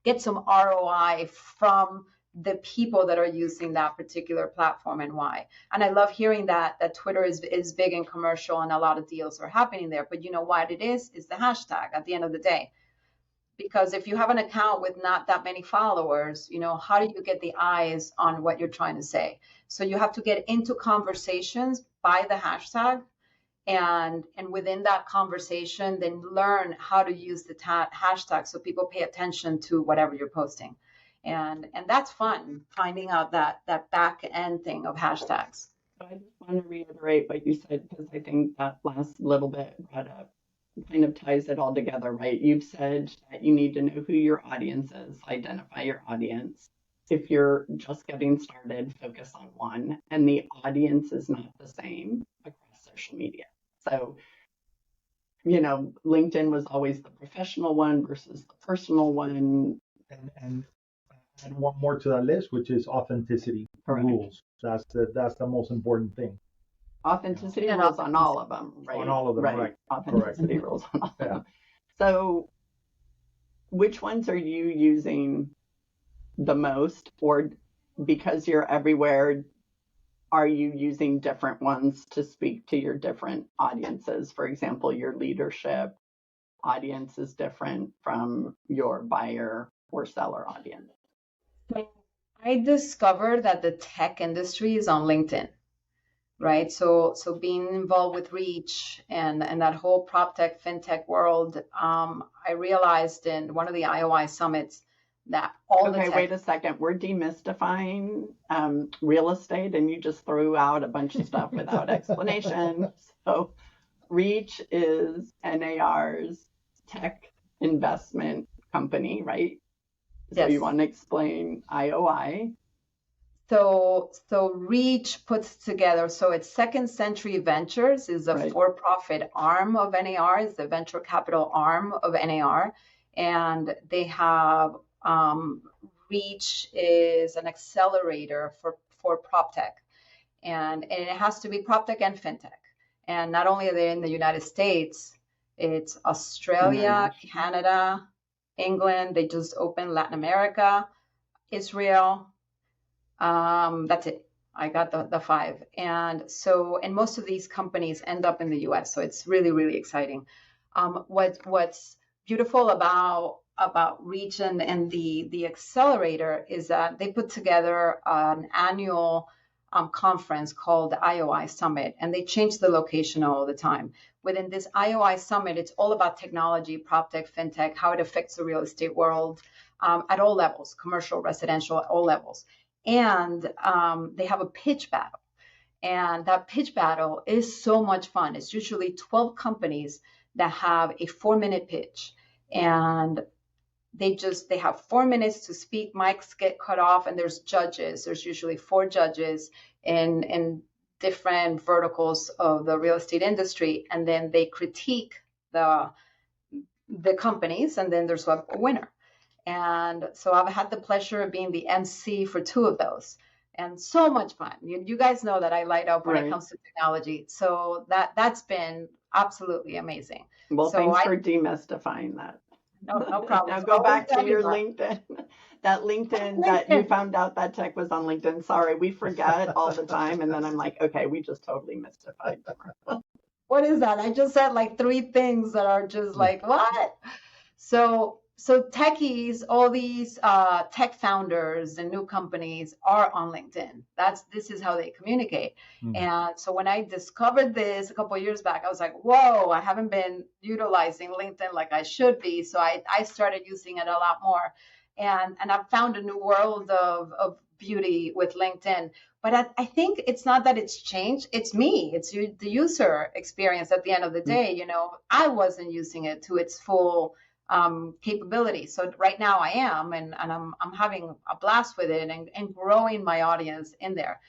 get some ROI from the people that are using that particular platform and why. And I love hearing that Twitter is big in commercial and a lot of deals are happening there. But you know what it is the hashtag at the end of the day. Because if you have an account with not that many followers, how do you get the eyes on what you're trying to say? So you have to get into conversations by the hashtag, and within that conversation, then learn how to use the hashtag so people pay attention to whatever you're posting. And that's fun, finding out that back end thing of hashtags. So I just want to reiterate what you said, because I think that last little bit brought up kind of ties it all together, right? You've said that you need to know who your audience is, identify your audience. If you're just getting started, focus on one, and the audience is not the same across social media. So, LinkedIn was always the professional one versus the personal one. And one more to that list, which is authenticity rules. That's the most important thing. Authenticity rules on all of them, right? On all of them, right. Authenticity rules on all of them. So which ones are you using the most, or because you're everywhere, are you using different ones to speak to your different audiences? For example, your leadership audience is different from your buyer or seller audience. So I discovered that the tech industry is on LinkedIn. Right. So being involved with Reach and that whole prop tech, fintech world, I realized in one of the IOI summits that wait a second. We're demystifying real estate, and you just threw out a bunch of stuff without explanation. So Reach is NAR's tech investment company, right? So yes. You want to explain IOI? So Reach puts together, so it's Second Century Ventures is a for-profit arm of NAR, is the venture capital arm of NAR. And they have, Reach is an accelerator for prop tech. And it has to be prop tech and fintech. And not only are they in the United States, it's Australia, Canada, England. They just opened Latin America, Israel. That's it. I got the 5. And most of these companies end up in the US. So it's really, really exciting. What's beautiful about Reach and the accelerator is that they put together an annual conference called the IOI Summit, and they change the location all the time. Within this IOI Summit, it's all about technology, prop tech, fintech, how it affects the real estate world at all levels, commercial, residential, at all levels. And they have a pitch battle. And that pitch battle is so much fun. It's usually 12 companies that have a 4-minute pitch. And they have 4 minutes to speak. Mics get cut off, and there's judges. There's usually 4 judges in different verticals of the real estate industry. And then they critique the companies, and then there's a winner. And so I've had the pleasure of being the MC for 2 of those, and so much fun. You guys know that I light up when it comes to technology. So that's been absolutely amazing. Well, thanks for demystifying that. No problem. Now go back to your LinkedIn. That LinkedIn that you found out that tech was on LinkedIn. Sorry, we forget all the time. And then I'm like, okay, we just totally mystified. What is that? I just said like 3 things that are just like, what? So techies, all these tech founders and new companies are on LinkedIn. This is how they communicate. Mm-hmm. And so when I discovered this a couple of years back, I was like, whoa, I haven't been utilizing LinkedIn like I should be. So I started using it a lot more. And I've found a new world of beauty with LinkedIn. But I think it's not that it's changed. It's me. It's the user experience at the end of the day. I wasn't using it to its full capability. So right now I am, and I'm having a blast with it and growing my audience in there.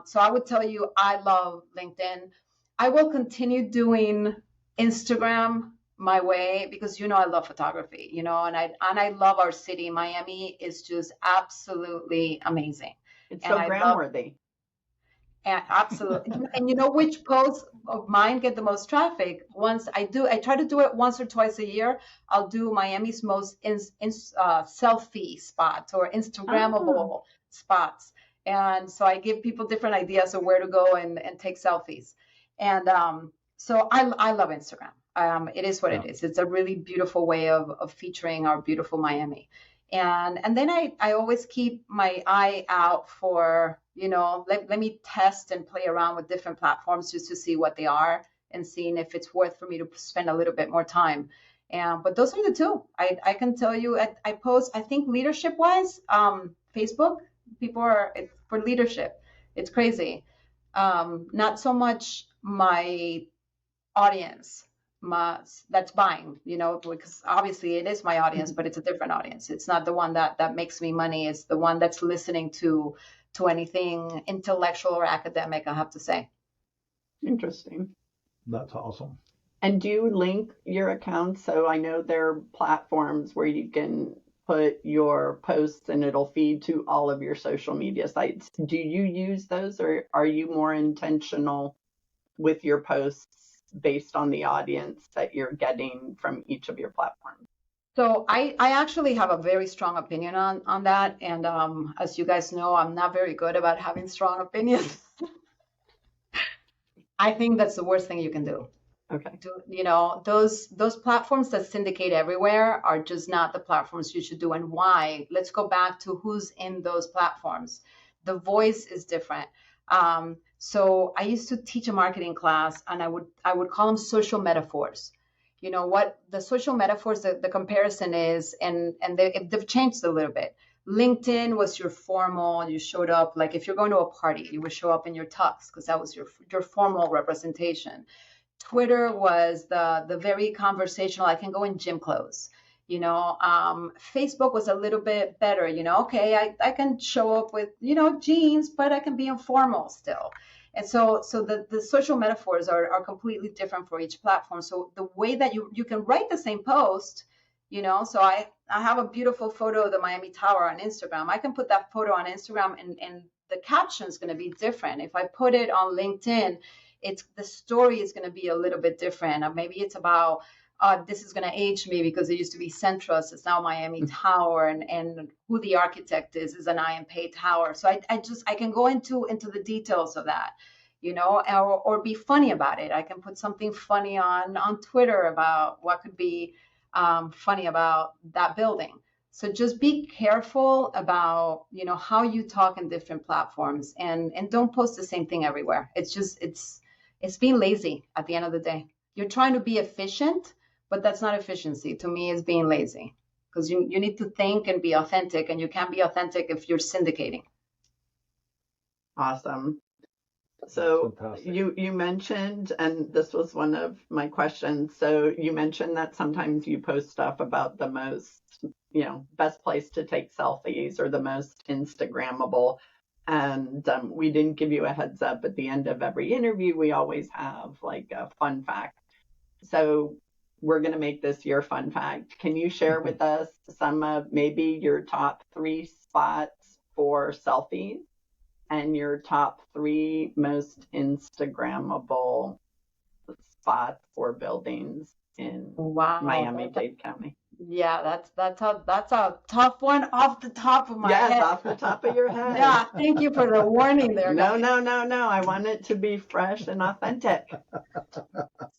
So I would tell you, I love LinkedIn. I will continue doing Instagram my way because I love photography, and I love our city. Miami is just absolutely amazing. It's And so I gram-worthy. Absolutely. And which posts of mine get the most traffic? I try to do it once or twice a year. I'll do Miami's most selfie spots or Instagrammable spots. And so I give people different ideas of where to go and take selfies. And so I love Instagram. It is what it is. It's a really beautiful way of featuring our beautiful Miami. And then I always keep my eye out for, let me test and play around with different platforms just to see what they are and seeing if it's worth for me to spend a little bit more time. But those are the two. I can tell you, I post, I think leadership wise, Facebook, people are for leadership. It's crazy. Not so much my audience that's buying, because obviously it is my audience, but it's a different audience. It's not the one that makes me money. It's the one that's listening to anything intellectual or academic, I have to say. Interesting. That's awesome. And do you link your accounts? So I know there are platforms where you can put your posts and it'll feed to all of your social media sites. Do you use those, or are you more intentional with your posts based on the audience that you're getting from each of your platforms? So I actually have a very strong opinion on that. And as you guys know, I'm not very good about having strong opinions. I think that's the worst thing you can do. Okay. Those platforms that syndicate everywhere are just not the platforms you should do. And why? Let's go back to who's in those platforms. The voice is different. So I used to teach a marketing class, and I would call them social metaphors. What the social metaphors, the comparison is, and they've changed a little bit. LinkedIn was your formal, you showed up, like if you're going to a party, you would show up in your tux because that was your formal representation. Twitter was the very conversational, I can go in gym clothes. Facebook was a little bit better, okay, I can show up with, jeans, but I can be informal still. And so the social metaphors are completely different for each platform. So the way that you can write the same post, so I have a beautiful photo of the Miami Tower on Instagram. I can put that photo on Instagram and the caption is going to be different. If I put it on LinkedIn, the story is going to be a little bit different. Maybe it's about, this is going to age me because it used to be Centros. It's now Miami Tower, and who the architect is an IMP Tower. So I can go into the details of that, or be funny about it. I can put something funny on Twitter about what could be funny about that building. So just be careful about, how you talk in different platforms, and don't post the same thing everywhere. It's being lazy at the end of the day. You're trying to be efficient, but that's not efficiency. To me, it's being lazy, because you need to think and be authentic, and you can't be authentic if you're syndicating. Awesome. So you mentioned, and this was one of my questions, so you mentioned that sometimes you post stuff about the most, best place to take selfies or the most Instagrammable. And we didn't give you a heads up at the end of every interview. We always have like a fun fact. So we're going to make this your fun fact. Can you share with us some of maybe your top 3 spots for selfies and your top 3 most Instagrammable spots or buildings in Miami-Dade County? Yeah, that's a tough one off the top of my head. Yes, off the top of your head. Yeah, thank you for the warning there. No. I want it to be fresh and authentic.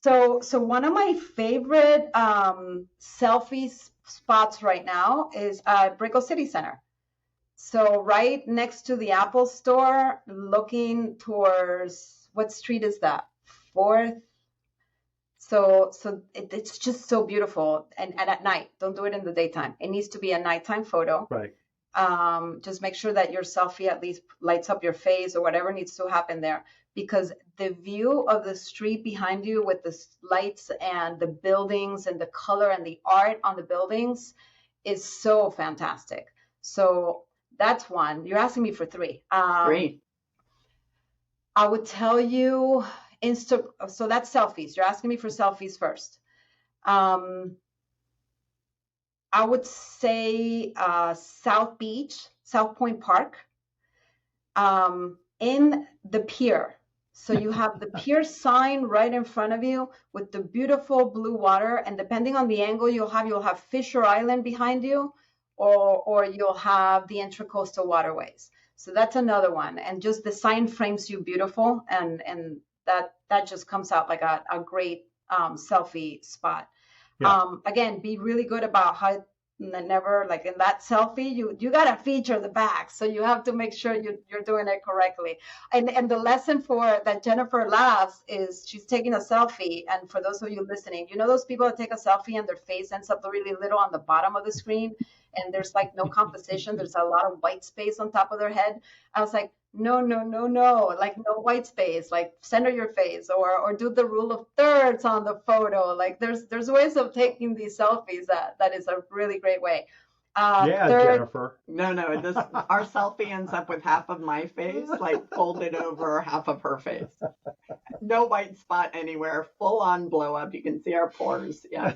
So one of my favorite selfie spots right now is Brickell City Center. So right next to the Apple store, looking towards, what street is that? 4th. So it's just so beautiful, and at night. Don't do it in the daytime. It needs to be a nighttime photo. Right. Just make sure that your selfie at least lights up your face or whatever needs to happen there, because the view of the street behind you with the lights and the buildings and the color and the art on the buildings is so fantastic. So that's one. You're asking me for three. Three. I would tell you so that's selfies. You're asking me for selfies first. I would say South Beach, South Point Park, in the pier. So you have the pier sign right in front of you with the beautiful blue water, and depending on the angle you'll have Fisher Island behind you, or you'll have the Intracoastal Waterways. So that's another one, and just the sign frames you beautiful, and that just comes out like a great selfie spot. Yeah. Again, be really good about how never, like in that selfie, you got to feature the back. So you have to make sure you're doing it correctly. And the lesson for that Jennifer laughs is she's taking a selfie. And for those of you listening, you know those people that take a selfie and their face ends up really little on the bottom of the screen, and there's like no composition. There's a lot of white space on top of their head. I was like, no, like no white space, like center your face, or do the rule of thirds on the photo. Like there's ways of taking these selfies that is a really great way. Jennifer. No, our selfie ends up with half of my face, like folded over half of her face. No white spot anywhere, full on blow up. You can see our pores. Yeah.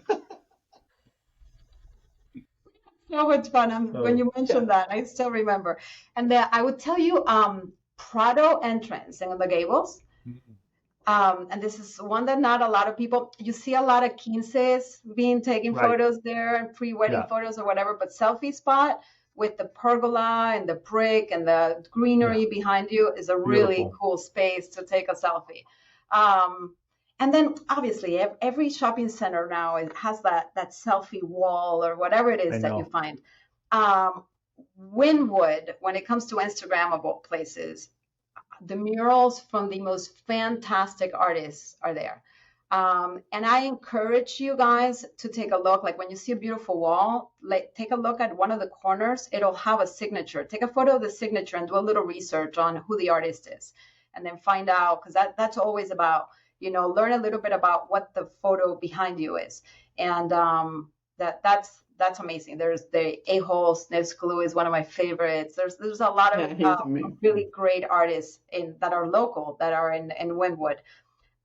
So much fun. When you mentioned that, I still remember. And I would tell you, Prado entrance in the Gables. And this is one that not a lot of people, you see a lot of quinces being taken photos there, and pre-wedding photos or whatever, but selfie spot with the pergola and the brick and the greenery behind you is a really cool space to take a selfie. And then obviously every shopping center now has that selfie wall or whatever it is that you find. Wynwood, when it comes to Instagrammable places, the murals from the most fantastic artists are there. And I encourage you guys to take a look. Like when you see a beautiful wall, like take a look at one of the corners. It'll have a signature. Take a photo of the signature and do a little research on who the artist is, and then find out, because that's always about, learn a little bit about what the photo behind you is. And that's amazing. There's the A-Hole Sniffs Glue is one of my favorites. There's a lot of really great artists that are local, that are in Wynwood.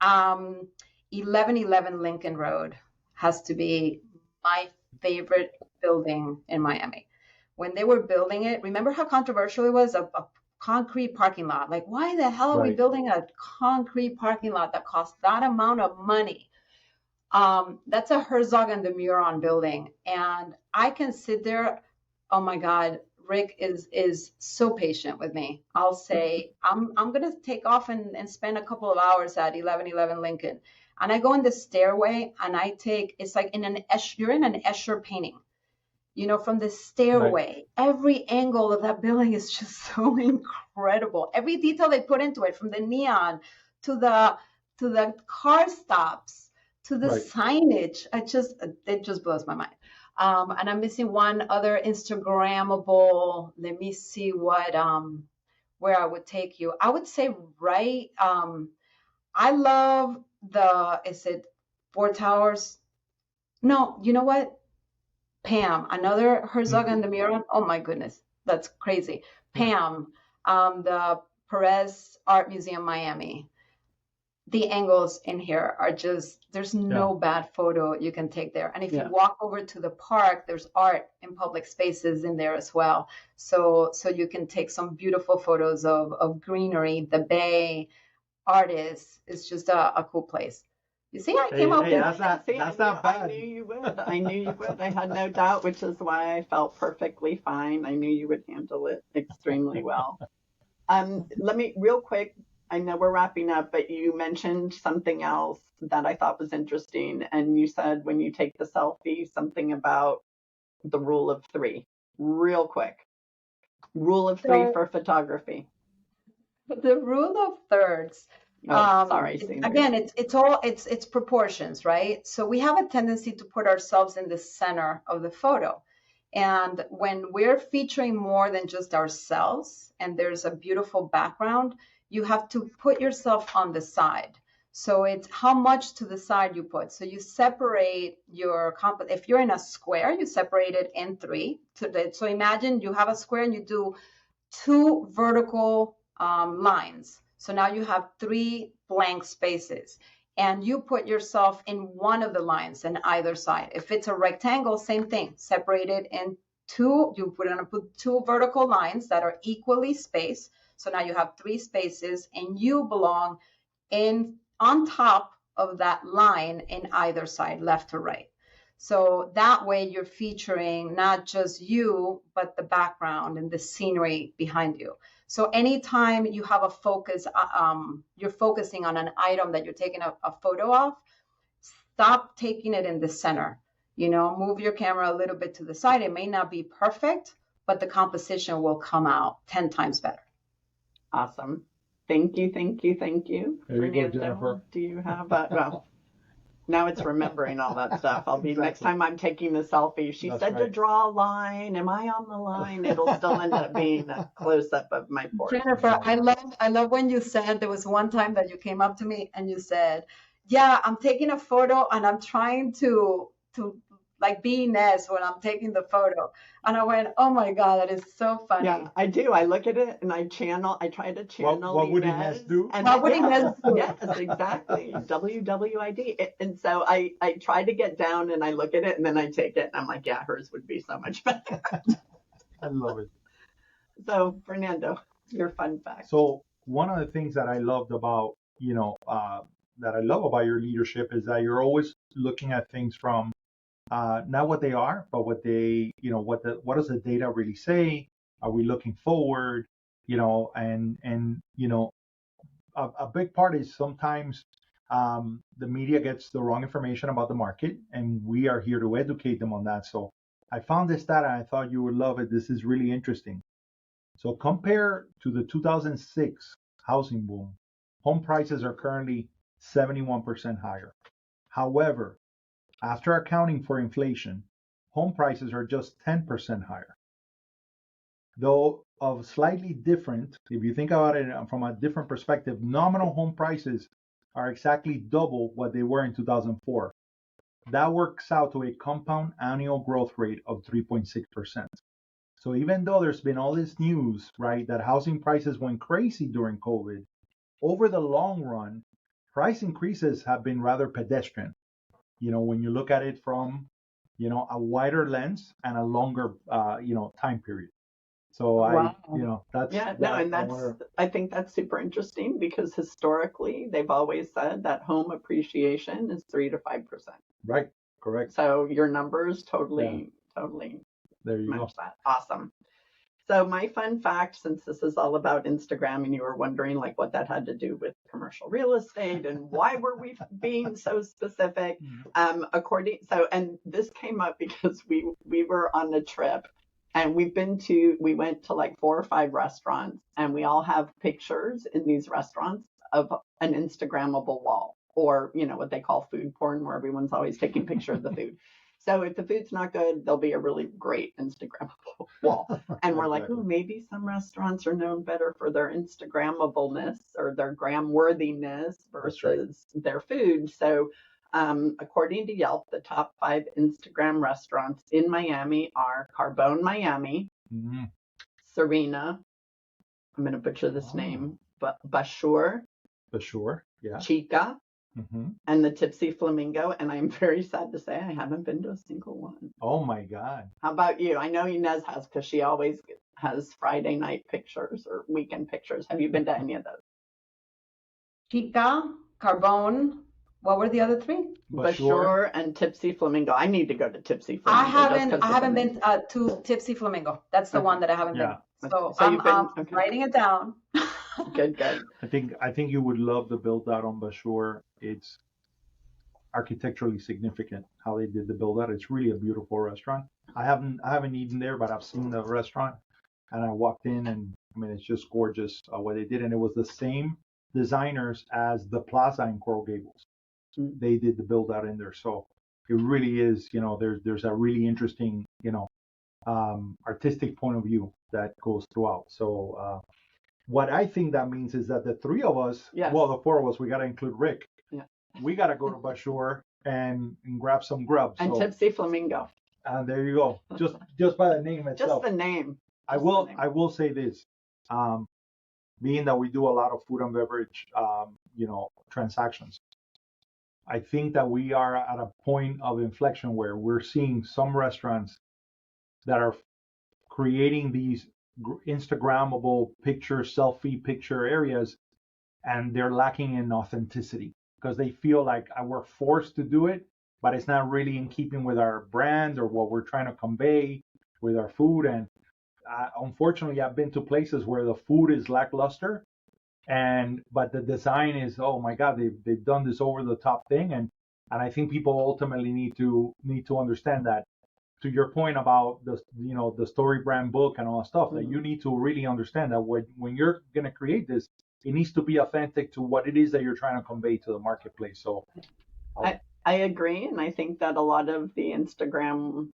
1111 Lincoln Road has to be my favorite building in Miami. When they were building it, remember how controversial it was? A concrete parking lot. Like, why the hell are we building a concrete parking lot that costs that amount of money? That's a Herzog and de Meuron building. And I can sit there. Oh my God, Rick is so patient with me. I'll say, I'm going to take off and spend a couple of hours at 1111 Lincoln. And I go in the stairway and it's like you're in an Escher painting. From the stairway, every angle of that building is just so incredible. Every detail they put into it, from the neon to the car stops to the signage, it just blows my mind. And I'm missing one other Instagrammable. Let me see where I would take you. I would say I love is it Four Towers? No, you know what? Pam, another Herzog and de Meuron. Oh my goodness, that's crazy. Pam, the Perez Art Museum, Miami. The angles in here are just, there's no bad photo you can take there. And if you walk over to the park, there's art in public spaces in there as well. So you can take some beautiful photos of greenery, the bay, artists. It's just a cool place. You see, I came up with that's not bad. I knew you would. I had no doubt, which is why I felt perfectly fine. I knew you would handle it extremely well. Let me, real quick, I know we're wrapping up, but you mentioned something else that I thought was interesting. And you said when you take the selfie, something about the rule of three. Real quick. Rule of three for photography. The rule of thirds. Sorry. Again, it's proportions, right? So we have a tendency to put ourselves in the center of the photo. And when we're featuring more than just ourselves and there's a beautiful background, you have to put yourself on the side. So it's how much to the side you put. So you separate your if you're in a square, you separate it in three. So imagine you have a square and you do 2 vertical lines. So now you have 3 blank spaces. And you put yourself in one of the lines on either side. If it's a rectangle, same thing. Separate it in 2. You're going to put 2 vertical lines that are equally spaced. So now you have 3 spaces, and you belong on top of that line in either side, left to right. So that way you're featuring not just you, but the background and the scenery behind you. So anytime you have a focus, you're focusing on an item that you're taking a photo of, stop taking it in the center. Move your camera a little bit to the side. It may not be perfect, but the composition will come out 10 times better. Awesome. Thank you. There you go, Jennifer. Do you have well, now it's remembering all that stuff. I'll be next time I'm taking the selfie. She said to draw a line. Am I on the line? It'll still end up being a close up of my porch. Jennifer, I love when you said, there was one time that you came up to me and you said, yeah, I'm taking a photo and I'm trying to like be Ines when I'm taking the photo. And I went, oh my God, that is so funny. Yeah, I do. I look at it and I try to channel. What would Ines do? And what would Ines do? Yes, exactly. WWID. And so I try to get down and I look at it and then I take it and I'm like, yeah, hers would be so much better. I love it. So Fernando, your fun fact. So one of the things that I loved about, that I love about your leadership is that you're always looking at things from not what they are, but what they, what does the data really say? Are we looking forward? And a big part is sometimes the media gets the wrong information about the market, and we are here to educate them on that. So I found this data and I thought you would love it. This is really interesting. So compare to the 2006 housing boom, home prices are currently 71% higher. However, after accounting for inflation, home prices are just 10% higher. Though of slightly different, if you think about it from a different perspective, nominal home prices are exactly double what they were in 2004. That works out to a compound annual growth rate of 3.6%. So even though there's been all this news, right, that housing prices went crazy during COVID, over the long run, price increases have been rather pedestrian. When you look at it from, a wider lens and a longer, time period. So Wow. I think that's super interesting because historically they've always said that home appreciation is 3 to 5%. Right. Correct. So your numbers totally there you match go. that. Awesome. So my fun fact, since this is all about Instagram and you were wondering like what that had to do with commercial real estate and why were we being so specific, and this came up because we were on a trip and we went to like 4 or 5 restaurants and we all have pictures in these restaurants of an Instagrammable wall, or what they call food porn, where everyone's always taking pictures of the food. So if the food's not good, there'll be a really great Instagrammable wall. And we're like, maybe some restaurants are known better for their Instagrammableness or their gram-worthiness versus their food. So according to Yelp, the top 5 Instagram restaurants in Miami are Carbone Miami, Serena, I'm going to butcher this name, but Bashur, yeah. Chica, Mm-hmm. and the Tipsy Flamingo, and I'm very sad to say I haven't been to a single one. Oh my God. How about you? I know Ines has, because she always has Friday night pictures or weekend pictures. Have you been to any of those? Chica, Carbone, what were the other 3? Bashur and Tipsy Flamingo. I need to go to Tipsy Flamingo. I haven't been to Tipsy Flamingo. That's the one that I haven't been. So I'm writing it down. Good. I think you would love the build out on Bashur. It's architecturally significant how they did the build out. It's really a beautiful restaurant. I haven't eaten there, but I've seen the restaurant and I walked in and it's just gorgeous what they did. And it was the same designers as the Plaza in Coral Gables. They did the build out in there. So it really is, there's a really interesting, artistic point of view that goes throughout. So what I think that means is that the three of us, Yes. well, the four of us, we got to include Rick. Yeah. We got to go to Bashur and grab some grub. And Tipsy Flamingo. And there you go. Just by the name itself. Just the name. I will say this. Being that we do a lot of food and beverage, transactions, I think that we are at a point of inflection where we're seeing some restaurants that are creating these Instagrammable selfie picture areas, and they're lacking in authenticity because they feel like we're forced to do it, but it's not really in keeping with our brand or what we're trying to convey with our food. And unfortunately, I've been to places where the food is lackluster, but the design is, oh my God, they've done this over the top thing, and I think people ultimately need to understand that. To your point about the story brand book and all that stuff, that you need to really understand that when you're going to create this, it needs to be authentic to what it is that you're trying to convey to the marketplace. So I agree, and I think that a lot of the Instagram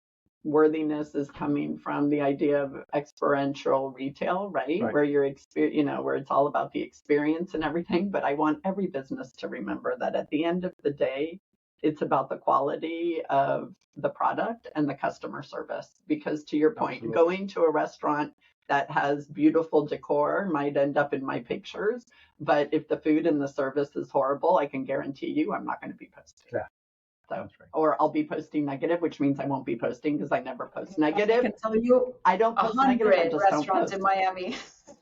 worthiness is coming from the idea of experiential retail, right? Where where it's all about the experience and everything. But I want every business to remember that at the end of the day, it's about the quality of the product and the customer service. Because to your point, Absolutely. Going to a restaurant that has beautiful decor might end up in my pictures, but if the food and the service is horrible, I can guarantee you I'm not going to be posting. Yeah. So, That's right. Or I'll be posting negative, which means I won't be posting because I never post negative. I can tell you, I don't post negative. I 100 just don't restaurants post. in Miami.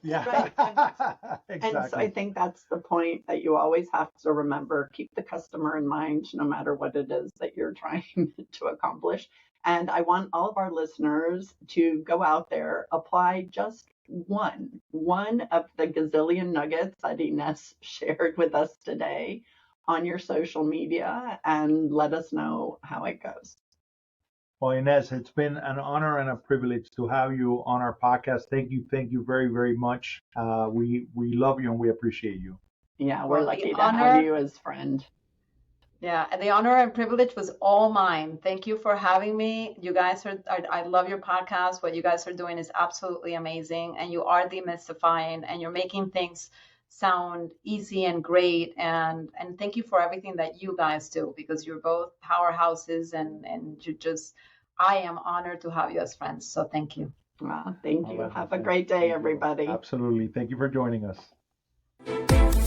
Yeah. Right. Exactly. And so I think that's the point that you always have to remember. Keep the customer in mind, no matter what it is that you're trying to accomplish. And I want all of our listeners to go out there, apply just one of the gazillion nuggets that Ines shared with us today on your social media, and let us know how it goes. Well, Ines, it's been an honor and a privilege to have you on our podcast. Thank you very, very much. We love you and we appreciate you. Yeah, we're lucky to have you as friend. Yeah, and the honor and privilege was all mine. Thank you for having me. You guys I love your podcast. What you guys are doing is absolutely amazing. And you are demystifying, and you're making things sound easy and great. And thank you for everything that you guys do, because you're both powerhouses, and you just, I am honored to have you as friends. So thank you. Well, thank you. Have a great day, everybody. Absolutely. Thank you for joining us.